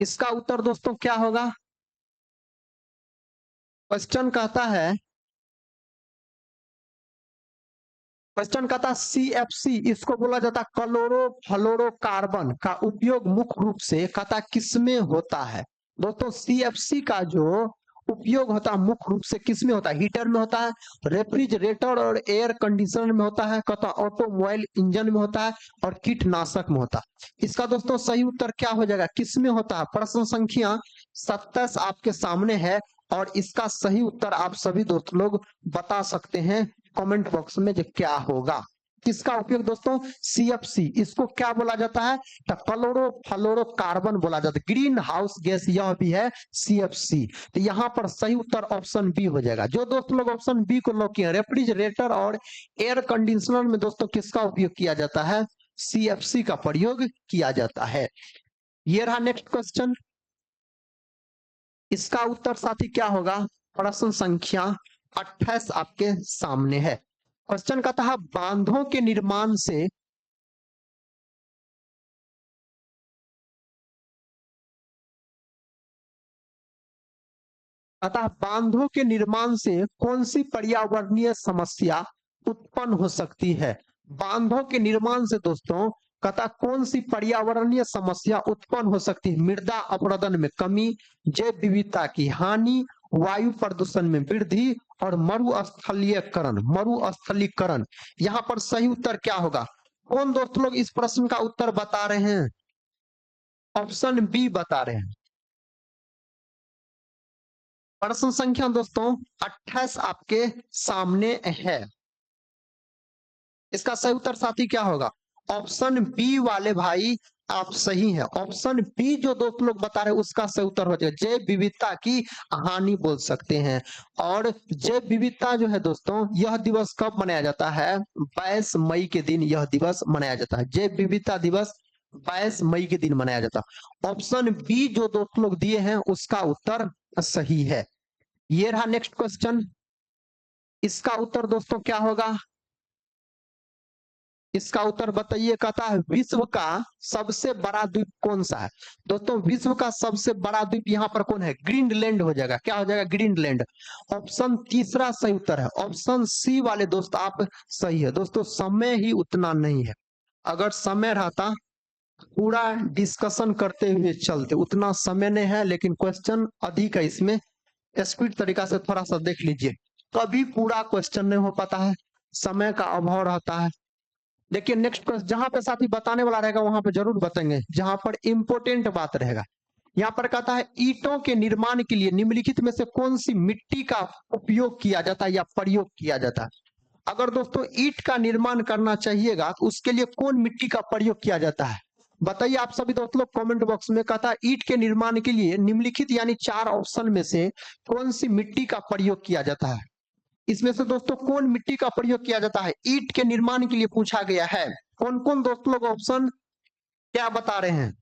इसका उत्तर दोस्तों क्या होगा? क्वेश्चन कहता है, CFC, इसको बोला जाता है क्लोरोफ्लोरोकार्बन का उपयोग मुख्य रूप से कहता किसमें होता है? दोस्तों CFC का जो उपयोग होता है मुख्य रूप से किसमें होता है? हीटर में होता है, रेफ्रिजरेटर और एयर कंडीशनर में होता है, कहता ऑटोमोबाइल इंजन में होता है, और कीटनाशक में होता है। इसका दोस्तों सही उत्तर क्या हो जाएगा? किसमें होता है? प्रश्न संख्या 27 आपके सामने है, और इसका सही उत्तर आप सभी दोस्त लोग बता सकते हैं कमेंट बॉक्स में जो क्या होगा। किसका उपयोग दोस्तों? CFC, इसको क्या बोला जाता है? तो क्लोरोफ्लोरोकार्बन बोला जाता है, ग्रीन हाउस गैस, यह भी है CFC। तो यहाँ पर सही उत्तर ऑप्शन बी हो जाएगा। जो दोस्त लोग ऑप्शन बी को लॉक किए, रेफ्रिजरेटर और एयर कंडीशनर में दोस्तों किसका उपयोग किया जाता है? CFC का प्रयोग किया जाता है। ये रहा नेक्स्ट क्वेश्चन। इसका उत्तर साथी क्या होगा? प्रश्न संख्या 28 आपके सामने है। क्वेश्चन कहता है बांधों के निर्माण से अतः बांधों के निर्माण से कौन सी पर्यावरणीय समस्या उत्पन्न हो सकती है? बांधों के निर्माण से दोस्तों कहता कौन सी पर्यावरणीय समस्या उत्पन्न हो सकती है? मृदा अपरदन में कमी, जैव विविधता की हानि, वायु प्रदूषण में वृद्धि, और मरुस्थलीकरण। यहाँ पर सही उत्तर क्या होगा? कौन दोस्त लोग इस प्रश्न का उत्तर बता रहे हैं? ऑप्शन बी बता रहे हैं। प्रश्न संख्या दोस्तों 28 आपके सामने है। इसका सही उत्तर साथी क्या होगा? ऑप्शन बी वाले भाई आप सही है। ऑप्शन बी जो दोस्त लोग बता रहे हैं उसका सही उत्तर हो जाएगा, जैव विविधता की हानि बोल सकते हैं। और जैव विविधता जो है दोस्तों, यह दिवस कब मनाया जाता है? 22 मई के दिन यह दिवस मनाया जाता है। जैव विविधता दिवस 22 मई के दिन मनाया जाता है। ऑप्शन बी जो दोस्त लोग दिए हैं उसका उत्तर सही है। ये रहा नेक्स्ट क्वेश्चन। इसका उत्तर दोस्तों क्या होगा? इसका उत्तर बताइए। कहता है विश्व का सबसे बड़ा द्वीप कौन सा है? दोस्तों विश्व का सबसे बड़ा द्वीप यहाँ पर कौन है? ग्रीनलैंड हो जाएगा। क्या हो जाएगा? ग्रीनलैंड। ऑप्शन तीसरा सही उत्तर है। ऑप्शन सी वाले दोस्त आप सही है। दोस्तों समय ही उतना नहीं है, अगर समय रहता पूरा डिस्कशन करते हुए चलते, उतना समय नहीं है, लेकिन क्वेश्चन अधिक है इसमें। स्पीड तरीका से थोड़ा सा देख लीजिए, कभी पूरा क्वेश्चन नहीं हो पाता है, समय का अभाव रहता है। देखिए नेक्स्ट क्वेश्चन, जहां पे साथी बताने वाला रहेगा वहां पे जरूर बताएंगे, जहां पर इंपोर्टेंट बात रहेगा। यहाँ पर कहता है ईंटों के निर्माण के लिए निम्नलिखित में से कौन सी मिट्टी का उपयोग किया जाता है या प्रयोग किया जाता है? अगर दोस्तों ईंट का निर्माण करना चाहिएगा तो उसके लिए कौन मिट्टी का प्रयोग किया जाता है? बताइए आप सभी दोस्त लोग कमेंट बॉक्स में। कहता है ईंट के निर्माण के लिए निम्नलिखित यानी 4 ऑप्शन में से कौन सी मिट्टी का प्रयोग किया जाता है? इसमें से दोस्तों कौन मिट्टी का प्रयोग किया जाता है ईंट के निर्माण के लिए? पूछा गया है। कौन कौन दोस्त लोग ऑप्शन क्या बता रहे हैं?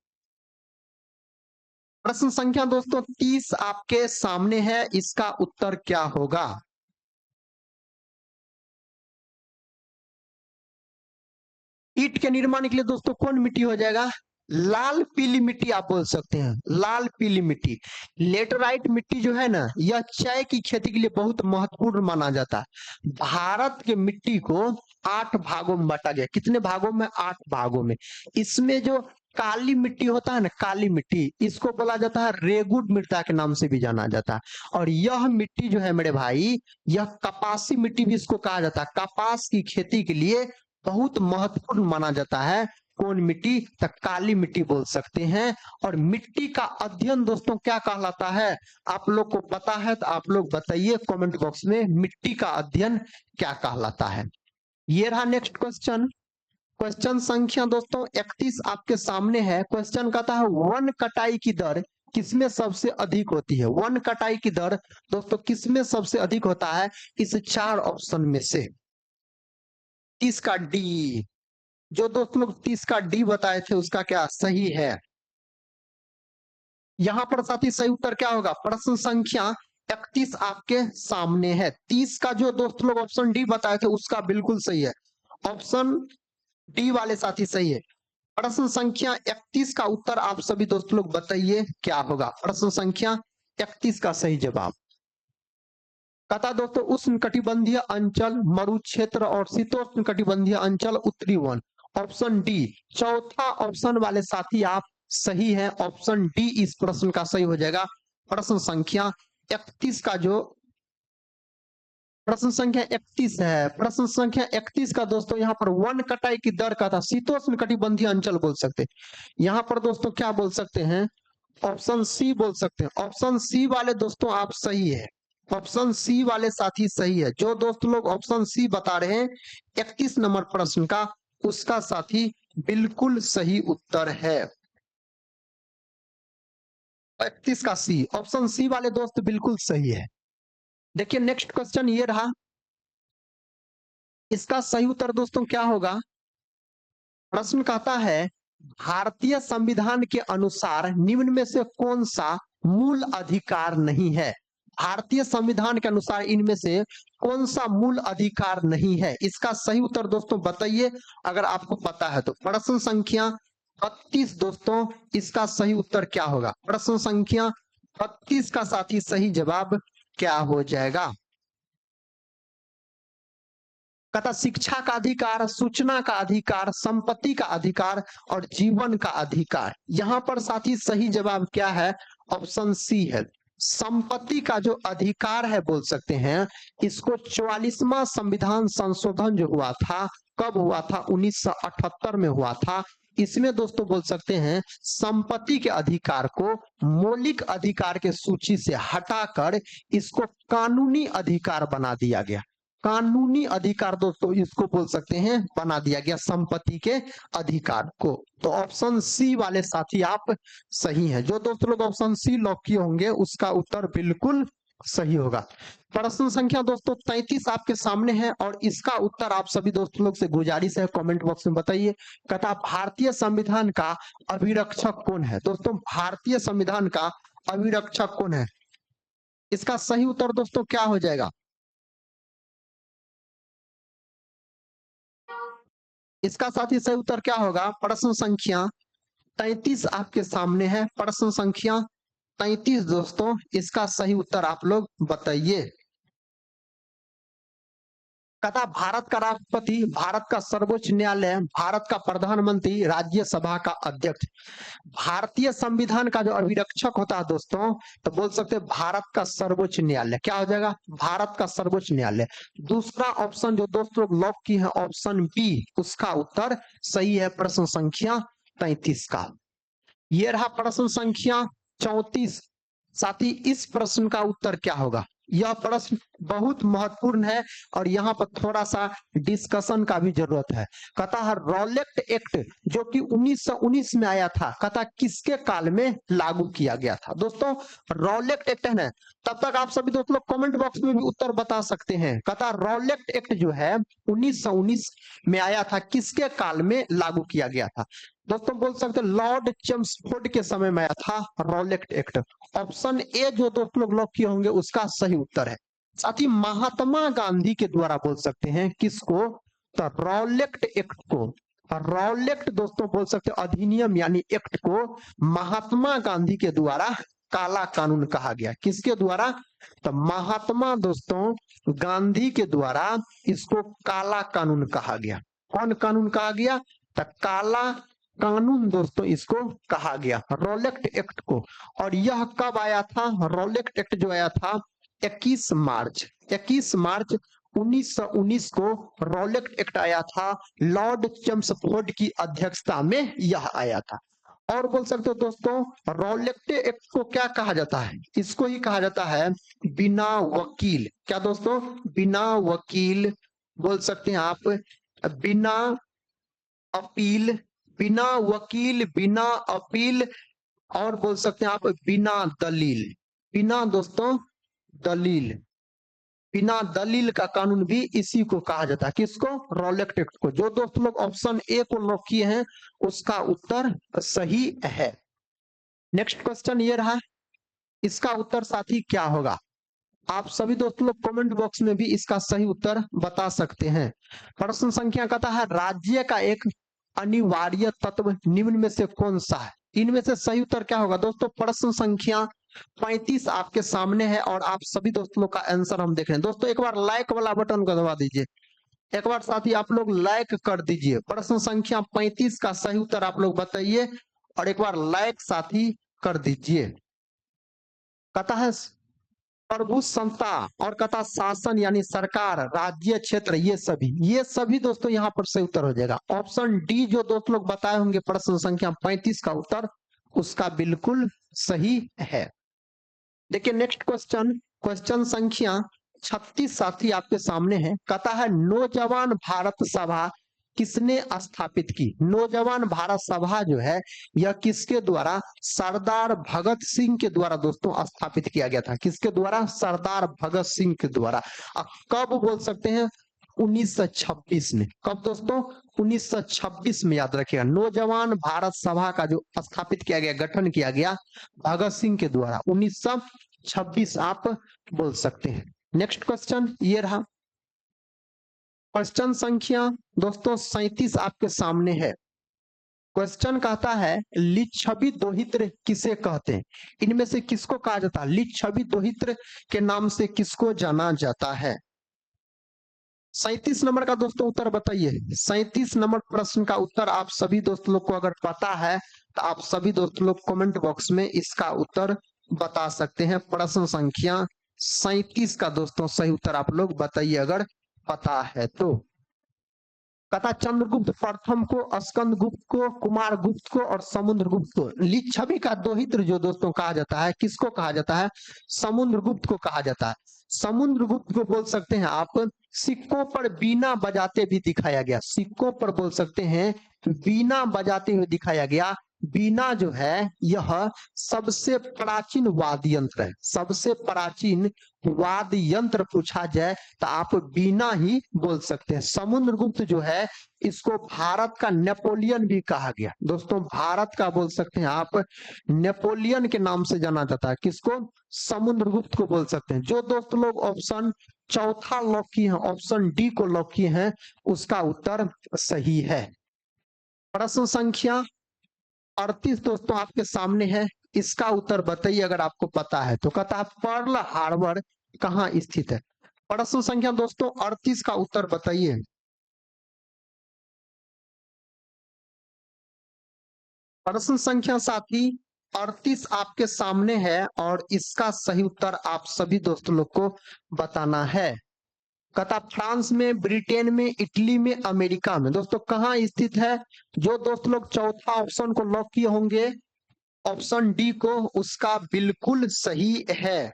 प्रश्न संख्या दोस्तों 30 आपके सामने है। इसका उत्तर क्या होगा? ईंट के निर्माण के लिए दोस्तों कौन मिट्टी हो जाएगा? लाल पीली मिट्टी आप बोल सकते हैं, लाल पीली मिट्टी। लेटराइट मिट्टी जो है ना, यह चाय की खेती के लिए बहुत महत्वपूर्ण माना जाता है। भारत के मिट्टी को 8 भागों में बांटा गया। कितने भागों में? 8 भागों में। इसमें जो काली मिट्टी होता है ना, काली मिट्टी, इसको बोला जाता है रेगुड मृदा के नाम से भी जाना जाता है। और यह मिट्टी जो है मेरे भाई, यह कपासी मिट्टी भी इसको कहा जाता है। कपास की खेती के लिए बहुत महत्वपूर्ण माना जाता है। कौन मिट्टी? तो काली मिट्टी बोल सकते हैं। और मिट्टी का अध्ययन दोस्तों क्या कहलाता है? आप लोग को पता है तो आप लोग बताइए कमेंट बॉक्स में, मिट्टी का अध्ययन क्या कहलाता है। ये रहा नेक्स्ट क्वेश्चन। क्वेश्चन संख्या दोस्तों 31 आपके सामने है। क्वेश्चन कहता है वन कटाई की दर किसमें सबसे अधिक होती है? वन कटाई की दर दोस्तों किसमें सबसे अधिक होता है इस 4 ऑप्शन में से? 30 का डी, जो दोस्तों लोग 30 का डी बताए थे उसका क्या सही है? यहां पर साथी सही उत्तर क्या होगा? प्रश्न संख्या 31 आपके सामने है। 30 का जो दोस्त लोग ऑप्शन डी बताए थे उसका बिल्कुल सही है। ऑप्शन डी वाले साथी सही है। प्रश्न संख्या 31 का उत्तर आप सभी दोस्त लोग बताइए क्या होगा? प्रश्न संख्या 31 का सही जवाब कहता दोस्तों उष्ण कटिबंधीय अंचल, मरु क्षेत्र और शीतोष्ण कटिबंधीय अंचल, उत्तरी वन। ऑप्शन डी, चौथा ऑप्शन वाले साथी आप सही है। ऑप्शन डी इस प्रश्न का सही हो जाएगा। प्रश्न संख्या 31 का जो प्रश्न संख्या 31 है, प्रश्न संख्या 31 का दोस्तों यहाँ पर वन कटाई की दर का था शीतोष्ण कटिबंधीय अंचल बोल सकते हैं। यहाँ पर दोस्तों क्या बोल सकते हैं? ऑप्शन सी बोल सकते हैं। ऑप्शन सी वाले दोस्तों आप सही है। ऑप्शन सी वाले साथी सही है। जो दोस्त लोग ऑप्शन सी बता रहे हैं 31 नंबर प्रश्न का, उसका साथी बिल्कुल सही उत्तर है। 31 का सी, ऑप्शन सी वाले दोस्त बिल्कुल सही है। देखिए नेक्स्ट क्वेश्चन ये रहा। इसका सही उत्तर दोस्तों क्या होगा? प्रश्न कहता है भारतीय संविधान के अनुसार निम्न में से कौन सा मूल अधिकार नहीं है? भारतीय संविधान के अनुसार इनमें से कौन सा मूल अधिकार नहीं है? इसका सही उत्तर दोस्तों बताइए अगर आपको पता है तो। प्रश्न संख्या 32 दोस्तों इसका सही उत्तर क्या होगा? प्रश्न संख्या 32 का साथी सही जवाब क्या हो जाएगा? कहता शिक्षा का अधिकार, सूचना का अधिकार, संपत्ति का अधिकार और जीवन का अधिकार। यहां पर साथी सही जवाब क्या है? ऑप्शन सी है। संपत्ति का जो अधिकार है बोल सकते हैं, इसको 44वां संविधान संशोधन जो हुआ था, कब हुआ था? 1978 में हुआ था। इसमें दोस्तों बोल सकते हैं संपत्ति के अधिकार को मौलिक अधिकार के सूची से हटाकर इसको कानूनी अधिकार बना दिया गया। कानूनी अधिकार दोस्तों इसको बोल सकते हैं बना दिया गया संपत्ति के अधिकार को। तो ऑप्शन सी वाले साथी आप सही हैं। जो दोस्तों लोग ऑप्शन सी लॉक किए होंगे उसका उत्तर बिल्कुल सही होगा। प्रश्न संख्या दोस्तों 33 आपके सामने है और इसका उत्तर आप सभी दोस्तों लोग से गुजारिश है कमेंट बॉक्स में बताइए। कहता भारतीय संविधान का अभिरक्षक कौन है? दोस्तों भारतीय संविधान का अभिरक्षक कौन है? इसका सही उत्तर दोस्तों क्या हो जाएगा? इसका साथी सही उत्तर क्या होगा? प्रश्न संख्या 33 आपके सामने है। प्रश्न संख्या 33 दोस्तों इसका सही उत्तर आप लोग बताइए। कहता भारत का राष्ट्रपति, भारत का सर्वोच्च न्यायालय, भारत का प्रधानमंत्री, राज्यसभा का अध्यक्ष। भारतीय संविधान का जो अभिरक्षक होता है दोस्तों, तो बोल सकते हैं भारत का सर्वोच्च न्यायालय। क्या हो जाएगा? भारत का सर्वोच्च न्यायालय। दूसरा ऑप्शन जो दोस्तों लॉक की है ऑप्शन बी, उसका उत्तर सही है प्रश्न संख्या 33 का। ये रहा प्रश्न संख्या 34। साथी इस प्रश्न का उत्तर क्या होगा? यह प्रश्न बहुत महत्वपूर्ण है और यहाँ पर थोड़ा सा डिस्कशन का भी जरूरत है। कहता है रॉलेट एक्ट जो कि 1919 में आया था, कहता किसके काल में लागू किया गया था? दोस्तों रॉलेट एक्ट है ना, तब तक आप सभी दोस्त लोग कमेंट बॉक्स में भी उत्तर बता सकते हैं। कहता रॉलेट एक्ट जो है 1919 में आया था, किसके काल में लागू किया गया था? दोस्तों बोल सकते लॉर्ड चेम्सफोर्ड के समय में आया था रॉलेट एक्ट। ऑप्शन ए जो दोस्त लोग लॉक किए होंगे उसका सही उत्तर है। साथ ही महात्मा गांधी के द्वारा बोल सकते हैं किसको? तो रॉलेट एक्ट को। रॉलेट दोस्तों बोल सकते अधिनियम यानी एक्ट को महात्मा गांधी के द्वारा काला कानून कहा गया। किसके द्वारा? तो महात्मा दोस्तों गांधी के द्वारा इसको काला कानून कहा गया। कौन कानून कहा गया? तो काला कानून दोस्तों इसको कहा गया, रॉलेट एक्ट को। और यह कब आया था? रॉलेट एक्ट जो आया था 21 मार्च 1919 को रॉलेट एक्ट आया था, लॉर्ड चेम्सफोर्ड की अध्यक्षता में यह आया था। और बोल सकते हो दोस्तों रॉलेट एक्ट को क्या कहा जाता है, इसको ही कहा जाता है बिना वकील, क्या दोस्तों, बिना वकील बोल सकते हैं आप, बिना अपील, बिना वकील, बिना अपील, और बोल सकते हैं आप बिना दलील, बिना दोस्तों दलील, बिना दलील का कानून भी इसी को कहा जाता है, किसको, रॉलेट एक्ट को। जो दोस्त लोग ऑप्शन ए को लॉक किए हैं उसका उत्तर सही है। नेक्स्ट क्वेश्चन ये रहा, इसका उत्तर साथी क्या होगा, आप सभी दोस्त लोग कमेंट बॉक्स में भी इसका सही उत्तर बता सकते हैं। प्रश्न संख्या कहता है राज्य का एक अनिवार्य तत्व निम्न में से कौन सा है, इनमें से सही उत्तर क्या होगा दोस्तों। प्रश्न संख्या 35 आपके सामने है और आप सभी दोस्त लोग का आंसर हम देख रहे हैं। दोस्तों एक बार लाइक वाला बटन को दबा दीजिए, एक बार साथी आप लोग लाइक कर दीजिए। प्रश्न संख्या 35 का सही उत्तर आप लोग बताइए और एक बार लाइक साथी कर दीजिए। कहता है प्रभु संस्था और कथा शासन यानी सरकार, राज्य, क्षेत्र, ये सभी दोस्तों यहाँ पर सही उत्तर हो जाएगा। ऑप्शन डी जो दोस्त लोग बताए होंगे प्रश्न संख्या 35 का उत्तर, उसका बिल्कुल सही है। देखिए नेक्स्ट क्वेश्चन, क्वेश्चन संख्या 36 साथी आपके सामने है। कहता है नौजवान भारत सभा किसने स्थापित की, नौजवान भारत सभा जो है यह किसके द्वारा, सरदार भगत सिंह के द्वारा दोस्तों स्थापित किया गया था, किसके द्वारा, सरदार भगत सिंह के द्वारा। कब बोल सकते हैं, 1926 में, कब दोस्तों, 1926 में, याद रखिएगा। नौजवान भारत सभा का जो स्थापित किया गया, गठन किया गया भगत सिंह के द्वारा 1926 आप बोल सकते हैं। नेक्स्ट क्वेश्चन ये रहा, क्वेश्चन संख्या दोस्तों 37 आपके सामने है। क्वेश्चन कहता है लिच्छवी दोहित्र किसे कहते हैं, इनमें से किसको कहा जाता है, लिच्छवी दोहित्र के नाम से किसको जाना जाता है। 37 नंबर का दोस्तों उत्तर बताइए। 37 नंबर प्रश्न का उत्तर आप सभी दोस्त लोग को अगर पता है तो आप सभी दोस्त लोग कमेंट बॉक्स में इसका उत्तर बता सकते हैं। प्रश्न संख्या 37 का दोस्तों सही उत्तर आप लोग बताइए अगर पता है तो। कथा चंद्रगुप्त प्रथम को, स्कंदगुप्त को, कुमारगुप्त को और समुद्रगुप्त को, लिच्छवी का दोहित्र जो दोस्तों कहा जाता है, किसको कहा जाता है, समुद्रगुप्त को कहा जाता है। समुद्रगुप्त को बोल सकते हैं आप सिक्कों पर बीना बजाते भी दिखाया गया, सिक्कों पर बोल सकते हैं बीना बजाते हुए दिखाया गया। बीना जो है यह सबसे प्राचीन वाद्य यंत्र है, सबसे प्राचीन वाद्य यंत्र पूछा जाए तो आप बीना ही बोल सकते हैं। समुद्रगुप्त जो है इसको भारत का नेपोलियन भी कहा गया दोस्तों, भारत का बोल सकते हैं आप नेपोलियन के नाम से जाना जाता है, किसको, समुद्रगुप्त को बोल सकते हैं। जो दोस्त लोग ऑप्शन चौथा लॉक किए हैं, ऑप्शन डी को लॉक किए हैं, उसका उत्तर सही है। प्रश्न संख्या 38 दोस्तों आपके सामने है, इसका उत्तर बताइए अगर आपको पता है तो। कहता है पर्ल हार्बर कहाँ स्थित है। प्रश्न संख्या दोस्तों 38 का उत्तर बताइए। प्रश्न संख्या साथी 38 आपके सामने है और इसका सही उत्तर आप सभी दोस्तों लोग को बताना है। कहता फ्रांस में, ब्रिटेन में, इटली में, अमेरिका में, दोस्तों कहाँ स्थित है। जो दोस्त लोग चौथा ऑप्शन को लॉक किए होंगे ऑप्शन डी को, उसका बिल्कुल सही है।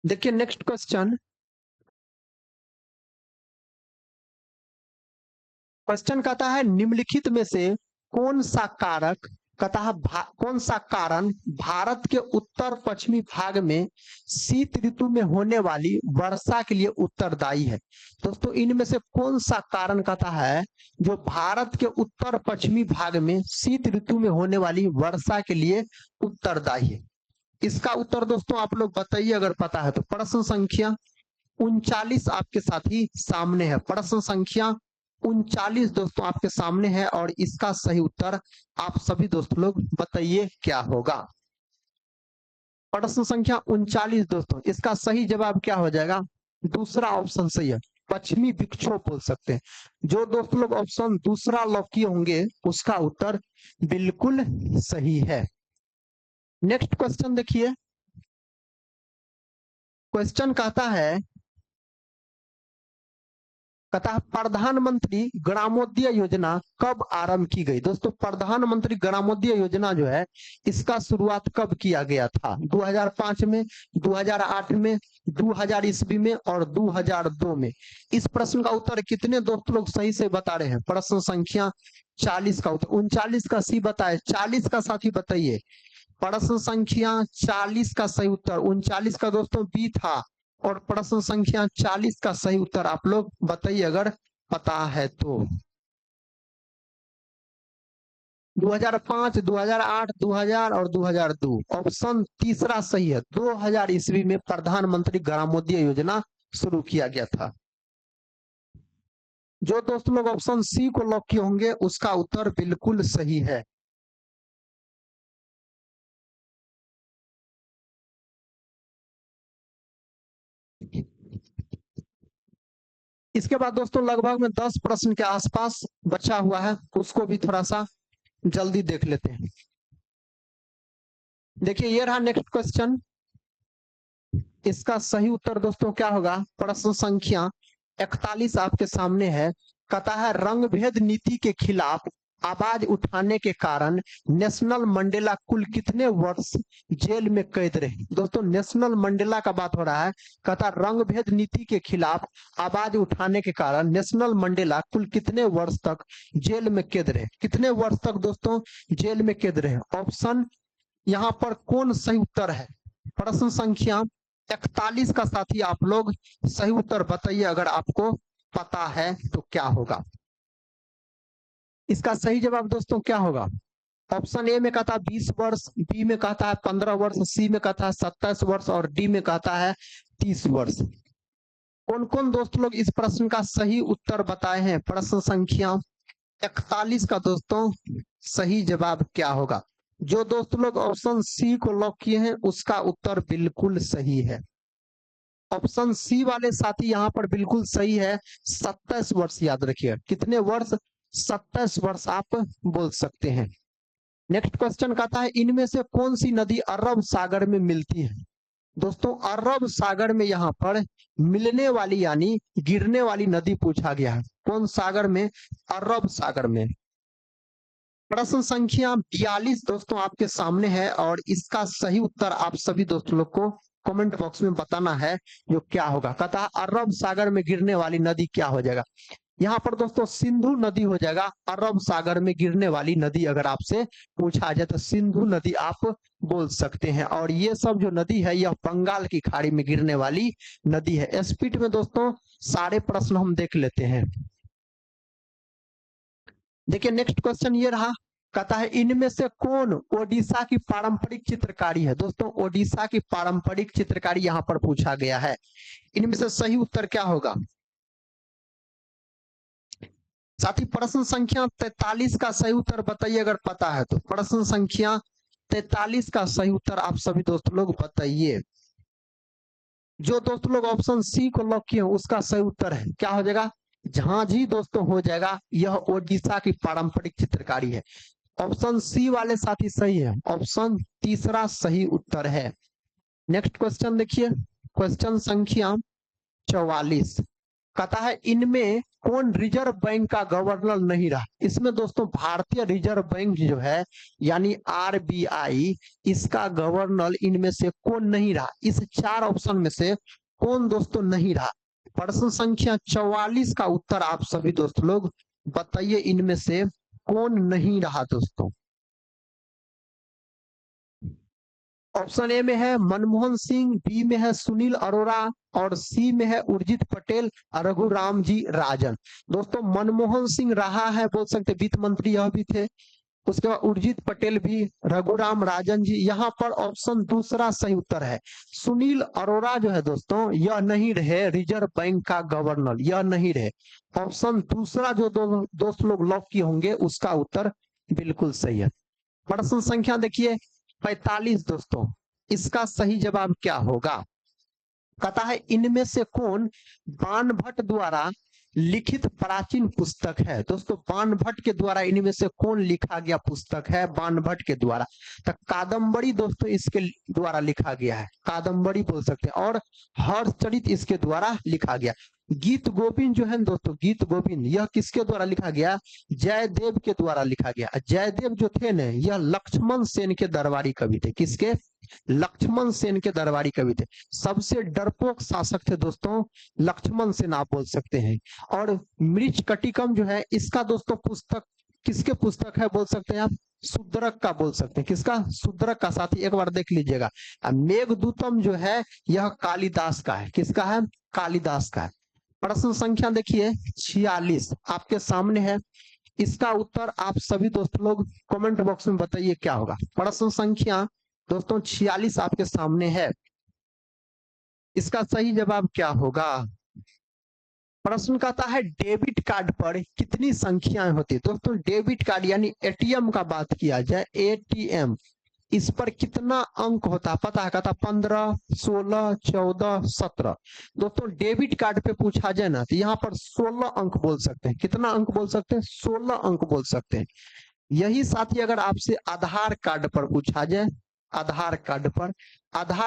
देखिए नेक्स्ट क्वेश्चन, क्वेश्चन कहता है निम्नलिखित में से कौन सा कारक, कहता है कौन सा कारण भारत के उत्तर पश्चिमी भाग में शीत ऋतु में होने वाली वर्षा के लिए उत्तरदायी है। दोस्तों इनमें से कौन सा कारण कहता है जो भारत के उत्तर पश्चिमी भाग में शीत ऋतु में होने वाली वर्षा के लिए उत्तरदायी है। इसका उत्तर दोस्तों आप लोग बताइए अगर पता है तो। प्रश्न संख्या 39 आपके साथी सामने है, प्रश्न संख्या 39 दोस्तों आपके सामने है और इसका सही उत्तर आप सभी दोस्त लोग बताइए क्या होगा। प्रश्न संख्या 39 दोस्तों, इसका सही जवाब क्या हो जाएगा, दूसरा ऑप्शन सही है। पश्चिमी विक्षोभ बोल सकते हैं। जो दोस्त लोग ऑप्शन दूसरा लॉक किए होंगे उसका उत्तर बिल्कुल सही है। नेक्स्ट क्वेश्चन देखिए, क्वेश्चन कहता है प्रधानमंत्री ग्रामोदय योजना कब आरंभ की गई। दोस्तों प्रधानमंत्री ग्रामोदय योजना जो है इसका शुरुआत कब किया गया था? 2005 में, 2008 में, 2000 ईस्वी में और 2002 में। इस प्रश्न का उत्तर कितने दोस्त लोग सही से बता रहे हैं? प्रश्न संख्या 40 का उत्तर 39 का सी बताए, 40 का साथी बताइए। प्रश्न संख्या 40 का सही उत्तर 39 का दोस्तों बी था, और प्रश्न संख्या 40 का सही उत्तर आप लोग बताइए अगर पता है तो। 2005, 2008, 2000 और 2002। ऑप्शन तीसरा सही है, 2000 ईस्वी में प्रधानमंत्री ग्रामोदय योजना शुरू किया गया था। जो दोस्त लोग ऑप्शन सी को लॉक किए होंगे उसका उत्तर बिल्कुल सही है। इसके बाद दोस्तों लगभग में 10 प्रश्न के आसपास बचा हुआ है, उसको भी थोड़ा सा जल्दी देख लेते हैं। देखिए ये रहा नेक्स्ट क्वेश्चन। इसका सही उत्तर दोस्तों क्या होगा? प्रश्न संख्या 41 आपके सामने है। कहता है रंग भेद नीति के खिलाफ आवाज उठाने के कारण नेशनल मंडेला कुल कितने वर्ष जेल में कैद रहे। दोस्तों नेशनल मंडेला का बात हो रहा है। कहता रंग भेद नीति के खिलाफ आवाज उठाने के कारण नेशनल मंडेला कुल कितने वर्ष तक जेल में कैद रहे? कितने वर्ष तक दोस्तों जेल में कैद रहे? ऑप्शन यहाँ पर कौन सही उत्तर है? प्रश्न संख्या 41 का साथी आप लोग सही उत्तर बताइए अगर आपको पता है तो क्या होगा। इसका सही जवाब दोस्तों क्या होगा? ऑप्शन ए में कहता है 20 वर्ष, बी में कहता है 15 वर्ष, सी में कहता है 27 वर्ष और डी में कहता है 30 वर्ष। कौन कौन दोस्त लोग इस प्रश्न का सही उत्तर बताए हैं? प्रश्न संख्या 41 का दोस्तों सही जवाब क्या होगा? जो दोस्त लोग ऑप्शन सी को लॉक किए हैं उसका उत्तर बिल्कुल सही है। ऑप्शन सी वाले साथी यहाँ पर बिल्कुल सही है, 27 वर्ष याद रखिए। कितने वर्ष? 27 वर्ष आप बोल सकते हैं। नेक्स्ट क्वेश्चन कहता है इनमें से कौन सी नदी अरब सागर में मिलती है? दोस्तों अरब सागर में यहाँ पर मिलने वाली यानी गिरने वाली नदी पूछा गया है। कौन सागर में? अरब सागर में। प्रश्न संख्या 42 दोस्तों आपके सामने है और इसका सही उत्तर आप सभी दोस्तों लोग को कमेंट बॉक्स में बताना है जो क्या होगा। कहता है अरब सागर में गिरने वाली नदी क्या हो जाएगा? यहाँ पर दोस्तों सिंधु नदी हो जाएगा। अरब सागर में गिरने वाली नदी अगर आपसे पूछा जाए तो सिंधु नदी आप बोल सकते हैं। और ये सब जो नदी है यह बंगाल की खाड़ी में गिरने वाली नदी है। स्पीड में दोस्तों सारे प्रश्न हम देख लेते हैं। देखिए नेक्स्ट क्वेश्चन ये रहा। कहता है इनमें से कौन ओडिशा की पारंपरिक चित्रकारी है? दोस्तों ओडिशा की पारंपरिक चित्रकारी यहाँ पर पूछा गया है। इनमें से सही उत्तर क्या होगा? साथी प्रश्न संख्या 43 का सही उत्तर बताइए अगर पता है तो। प्रश्न संख्या 43 का सही उत्तर आप सभी दोस्त लोग बताइए। जो दोस्त लोग ऑप्शन सी को लॉक किए उसका सही उत्तर है क्या हो जाएगा? झांझी दोस्तों हो जाएगा। यह ओडिशा की पारंपरिक चित्रकारी है। ऑप्शन सी वाले साथी सही है। ऑप्शन तीसरा सही उत्तर है। नेक्स्ट क्वेश्चन देखिए, क्वेश्चन संख्या 44 कहता है इनमें कौन रिजर्व बैंक का गवर्नर नहीं रहा? इसमें दोस्तों भारतीय रिजर्व बैंक जो है यानी आरबीआई, इसका गवर्नर इनमें से कौन नहीं रहा? इस 4 ऑप्शन में से कौन दोस्तों नहीं रहा? प्रश्न संख्या 44 का उत्तर आप सभी दोस्त लोग बताइए इनमें से कौन नहीं रहा दोस्तों। ऑप्शन ए में है मनमोहन सिंह, बी में है सुनील अरोड़ा और सी में है उर्जित पटेल, रघुराम जी राजन। दोस्तों मनमोहन सिंह रहा है बोल सकते, वित्त मंत्री यह भी थे। उसके बाद उर्जित पटेल भी, रघुराम राजन जी। यहाँ पर ऑप्शन दूसरा सही उत्तर है। सुनील अरोड़ा जो है दोस्तों यह नहीं रहे रिजर्व बैंक का गवर्नर, यह नहीं रहे। ऑप्शन दूसरा जो दोस्त लोग लॉक किए होंगे उसका उत्तर बिल्कुल सही है। प्रश्न संख्या देखिए 45 दोस्तों, इसका सही जवाब क्या होगा? कहता है इनमें से कौन बाणभट्ट द्वारा लिखित प्राचीन पुस्तक है। दोस्तों बाणभट्ट के द्वारा इनमें से कौन लिखा गया पुस्तक है, बाणभट्ट के द्वारा। तो कादम्बरी दोस्तों इसके द्वारा लिखा गया है, कादम्बरी बोल सकते हैं। और हर्षचरित इसके द्वारा लिखा गया। गीत गोविंद जो है दोस्तों, गीत गोविंद यह किसके द्वारा लिखा गया, जयदेव के द्वारा लिखा गया। जयदेव जो थे न, यह लक्ष्मण सेन के दरबारी कवि थे। किसके, लक्ष्मण सेन के दरबारी कवि थे। सबसे डरपोक शासक थे दोस्तों लक्ष्मण सेन, आप बोल सकते हैं। और मृच्छकटिकम जो है इसका दोस्तों पुस्तक किसके पुस्तक है बोल सकते हैं आप, शूद्रक का बोल सकते हैं। किसका, शूद्रक का। साथी एक बार देख लीजिएगा। मेघदूतम जो है यह कालिदास का है। किसका है, कालिदास का है। प्रश्न संख्या देखिए 46 आपके सामने है। इसका उत्तर आप सभी दोस्त लोग कमेंट बॉक्स में बताइए क्या होगा। प्रश्न संख्या दोस्तों 46 आपके सामने है। इसका सही जवाब क्या होगा। प्रश्न कहता है डेबिट कार्ड पर कितनी संख्याएं होती है। दोस्तों डेबिट कार्ड यानी एटीएम का बात किया जाए, एटीएम, इस पर कितना अंक होता है पता है। कहता 15, 16, 14, 17। दोस्तों डेबिट कार्ड पे पूछा जाए ना तो यहाँ पर 16 अंक बोल सकते हैं। कितना अंक बोल सकते हैं, 16 अंक बोल सकते हैं। यही साथी अगर आपसे आधार कार्ड पर पूछा जाए, आधार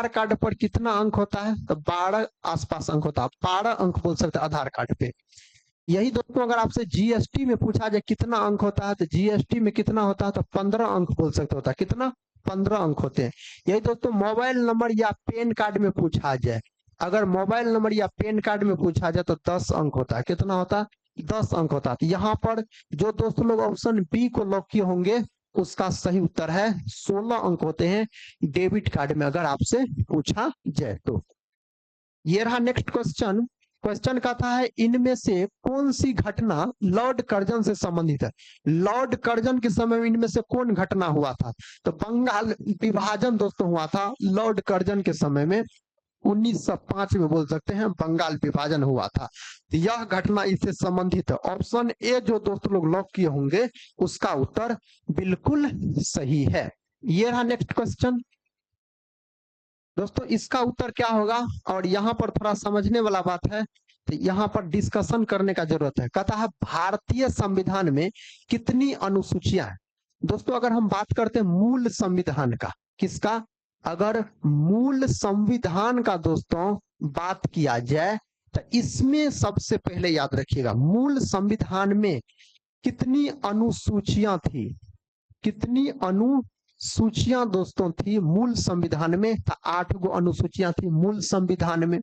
कार्ड पर कितना अंक होता है तो 12 आसपास अंक होता है। 12 अंक बोल सकते हैं आधार कार्ड पे। यही दोस्तों अगर आपसे जीएसटी में पूछा जाए कितना अंक होता है तो जीएसटी में कितना होता है तो 15 अंक बोल सकते होता है। कितना, 15 अंक होते हैं। यही दोस्तों मोबाइल नंबर या पैन कार्ड में पूछा जाए, अगर मोबाइल नंबर या पैन कार्ड में पूछा जाए तो 10 अंक होता है। कितना होता है, 10 अंक होता है। तो यहाँ पर जो दोस्तों लोग ऑप्शन बी को लॉक किए होंगे उसका सही उत्तर है 16 अंक होते हैं डेबिट कार्ड में अगर आपसे पूछा जाए तो। ये रहा नेक्स्ट क्वेश्चन। क्वेश्चन कहता है इनमें से कौन सी घटना लॉर्ड कर्जन से संबंधित है। लॉर्ड कर्जन के समय में इनमें से कौन घटना हुआ था तो बंगाल विभाजन दोस्तों हुआ था लॉर्ड कर्जन के समय में। 1905 में बोल सकते हैं बंगाल विभाजन हुआ था। तो यह घटना इससे संबंधित है। ऑप्शन ए जो दोस्तों लोग लॉक किए होंगे उसका उत्तर बिल्कुल सही है। ये रहा नेक्स्ट क्वेश्चन। दोस्तों इसका उत्तर क्या होगा, और यहाँ पर थोड़ा समझने वाला बात है तो यहाँ पर डिस्कशन करने का जरूरत है। कहता है भारतीय संविधान में कितनी अनुसूचियां हैं। दोस्तों अगर हम बात करते हैं मूल संविधान का, किसका, अगर मूल संविधान का दोस्तों बात किया जाए तो इसमें सबसे पहले याद रखिएगा मूल संविधान में कितनी अनुसूचियां थी, कितनी अनुसूचियां दोस्तों थी मूल संविधान में। तो 8 गो अनुसूचियां थी मूल संविधान में।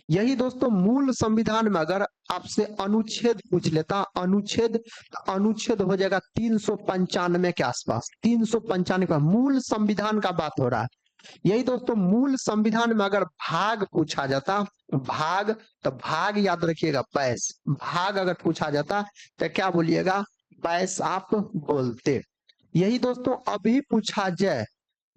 यही दोस्तों मूल संविधान में अगर आपसे अनुच्छेद पूछ लेता, अनुच्छेद हो जाएगा 395 के आसपास। 395 का मूल संविधान का बात हो रहा है। यही दोस्तों मूल संविधान में अगर भाग पूछा जाता, भाग, तो भाग याद रखिएगा 22। भाग अगर पूछा जाता तो क्या बोलिएगा, 22 आप बोलते। यही दोस्तों अभी पूछा जाए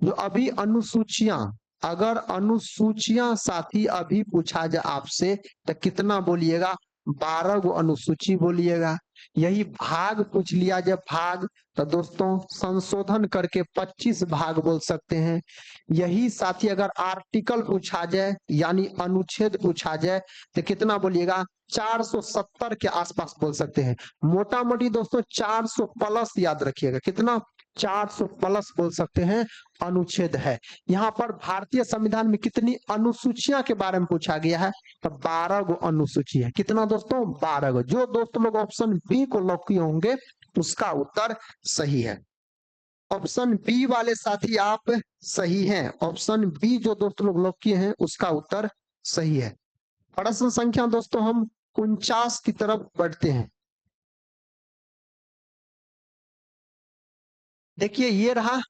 जो अभी अनुसूचियां, अगर अनुसूचियां साथी अभी पूछा जाए आपसे तो कितना बोलिएगा, 12 गो अनुसूची बोलिएगा। यही भाग पूछ लिया जाए भाग तो दोस्तों संशोधन करके 25 भाग बोल सकते हैं। यही साथी अगर आर्टिकल पूछा जाए यानी अनुच्छेद पूछा जाए तो कितना बोलिएगा, 470 के आसपास बोल सकते हैं। मोटा मोटी दोस्तों 400 प्लस याद रखिएगा। कितना, 400 प्लस बोल सकते हैं अनुच्छेद है। यहाँ पर भारतीय संविधान में कितनी अनुसूचियां के बारे में पूछा गया है तो 12 गो अनुसूची है। कितना दोस्तों, 12 गो। जो दोस्तों लोग ऑप्शन बी को लॉक किए होंगे उसका उत्तर सही है। ऑप्शन बी वाले साथी आप सही हैं। ऑप्शन बी जो दोस्तों लोग लॉक किए हैं उसका उत्तर सही है। प्रश्न संख्या दोस्तों हम 49 की तरफ बढ़ते हैं। देखिए ये रहा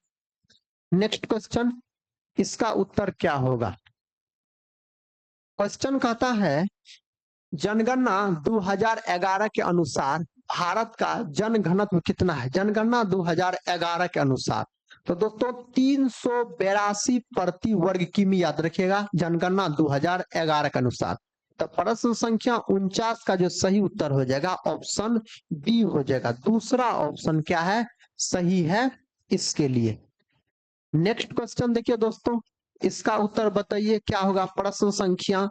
नेक्स्ट क्वेश्चन। इसका उत्तर क्या होगा। क्वेश्चन कहता है जनगणना 2011 के अनुसार भारत का जनघनत्व कितना है। जनगणना 2011 के अनुसार तो दोस्तों 382 प्रति वर्ग किमी याद रखिएगा, जनगणना 2011 के अनुसार। तो प्रश्न संख्या 49 का जो सही उत्तर हो जाएगा ऑप्शन बी हो जाएगा। दूसरा ऑप्शन क्या है, सही है इसके लिए। नेक्स्ट क्वेश्चन देखिए दोस्तों। इसका उत्तर बताइए क्या होगा। प्रश्न संख्या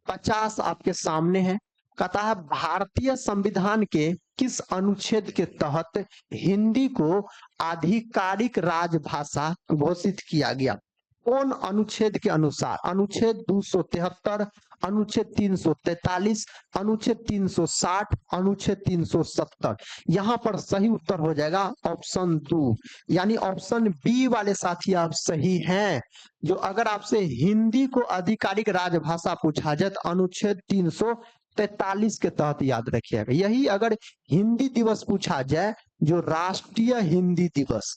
50 आपके सामने है। कहता है भारतीय संविधान के किस अनुच्छेद के तहत हिंदी को आधिकारिक राजभाषा घोषित किया गया। कौन अनुच्छेद के अनुसार। अनुच्छेद 273, अनुच्छेद 343, अनुच्छेद 360, अनुच्छेद 370। यहाँ पर सही उत्तर हो जाएगा ऑप्शन 2, यानी ऑप्शन बी वाले साथी आप सही हैं। जो अगर आपसे हिंदी को आधिकारिक राजभाषा पूछा जाए तो अनुच्छेद 343 के तहत याद रखिएगा। यही अगर हिंदी दिवस पूछा जाए, जो राष्ट्रीय हिंदी दिवस,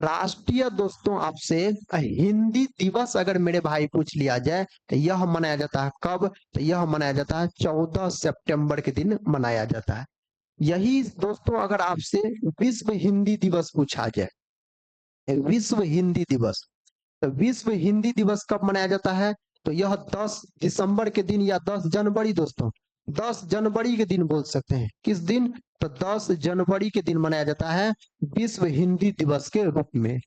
राष्ट्रीय दोस्तों आपसे हिंदी दिवस अगर मेरे भाई पूछ लिया जाए तो यह मनाया जाता है कब। तो यह मनाया जाता है 14 सितंबर के दिन मनाया जाता है। यही दोस्तों अगर आपसे विश्व हिंदी दिवस पूछा जाए, विश्व हिंदी दिवस, तो विश्व हिंदी दिवस कब मनाया जाता है। तो यह 10 दिसंबर के दिन या 10 जनवरी दोस्तों, 10 जनवरी के दिन बोल सकते हैं। किस दिन। तो 10 जनवरी के दिन मनाया जाता है विश्व हिंदी दिवस के रूप में।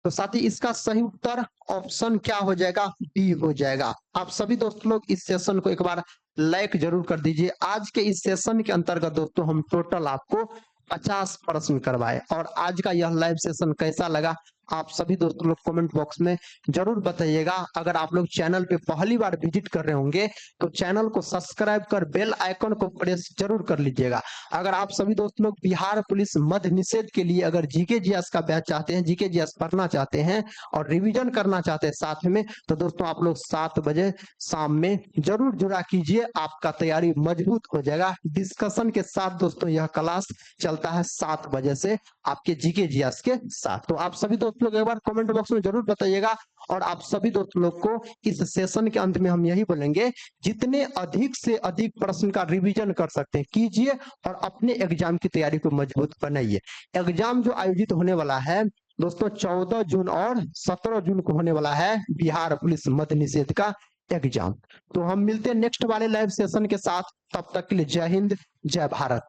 तो साथी इसका सही उत्तर ऑप्शन क्या हो जाएगा, बी हो जाएगा। आप सभी दोस्त लोग इस सेशन को एक बार लाइक जरूर कर दीजिए। आज के इस सेशन के अंतर्गत दोस्तों हम टोटल आपको 50 प्रश्न करवाए। और आज का यह लाइव सेशन कैसा लगा आप सभी दोस्तों लोग कमेंट बॉक्स में जरूर बताइएगा। अगर आप लोग चैनल पे पहली बार विजिट कर रहे होंगे तो चैनल को सब्सक्राइब कर बेल आइकन को प्रेस जरूर कर लीजिएगा। अगर आप सभी दोस्त लोग बिहार पुलिस मद्य निषेध के लिए अगर जीके जीएस का बैच चाहते हैं, जीके जीएस पढ़ना चाहते हैं और रिवीजन करना चाहते हैं साथ में, तो दोस्तों आप लोग 7 बजे शाम में जरूर जुड़ा कीजिए, आपका तैयारी मजबूत हो जाएगा। डिस्कशन के साथ दोस्तों यह क्लास चलता है 7 बजे से आपके जीके जीएस के साथ। तो आप सभी दोस्त लोग एक बार कमेंट बॉक्स में जरूर बताइएगा। और आप सभी दोस्त लोग को इस सेशन के अंत में हम यही बोलेंगे, जितने अधिक से अधिक प्रश्न का रिवीजन कर सकते हैं कीजिए और अपने एग्जाम की तैयारी को मजबूत बनाइए। एग्जाम जो आयोजित होने वाला है दोस्तों 14 जून और 17 जून को होने वाला है बिहार पुलिस मद्य निषेध का एग्जाम। तो हम मिलते हैं नेक्स्ट वाले लाइव सेशन के साथ। तब तक के लिए जय हिंद, जय भारत।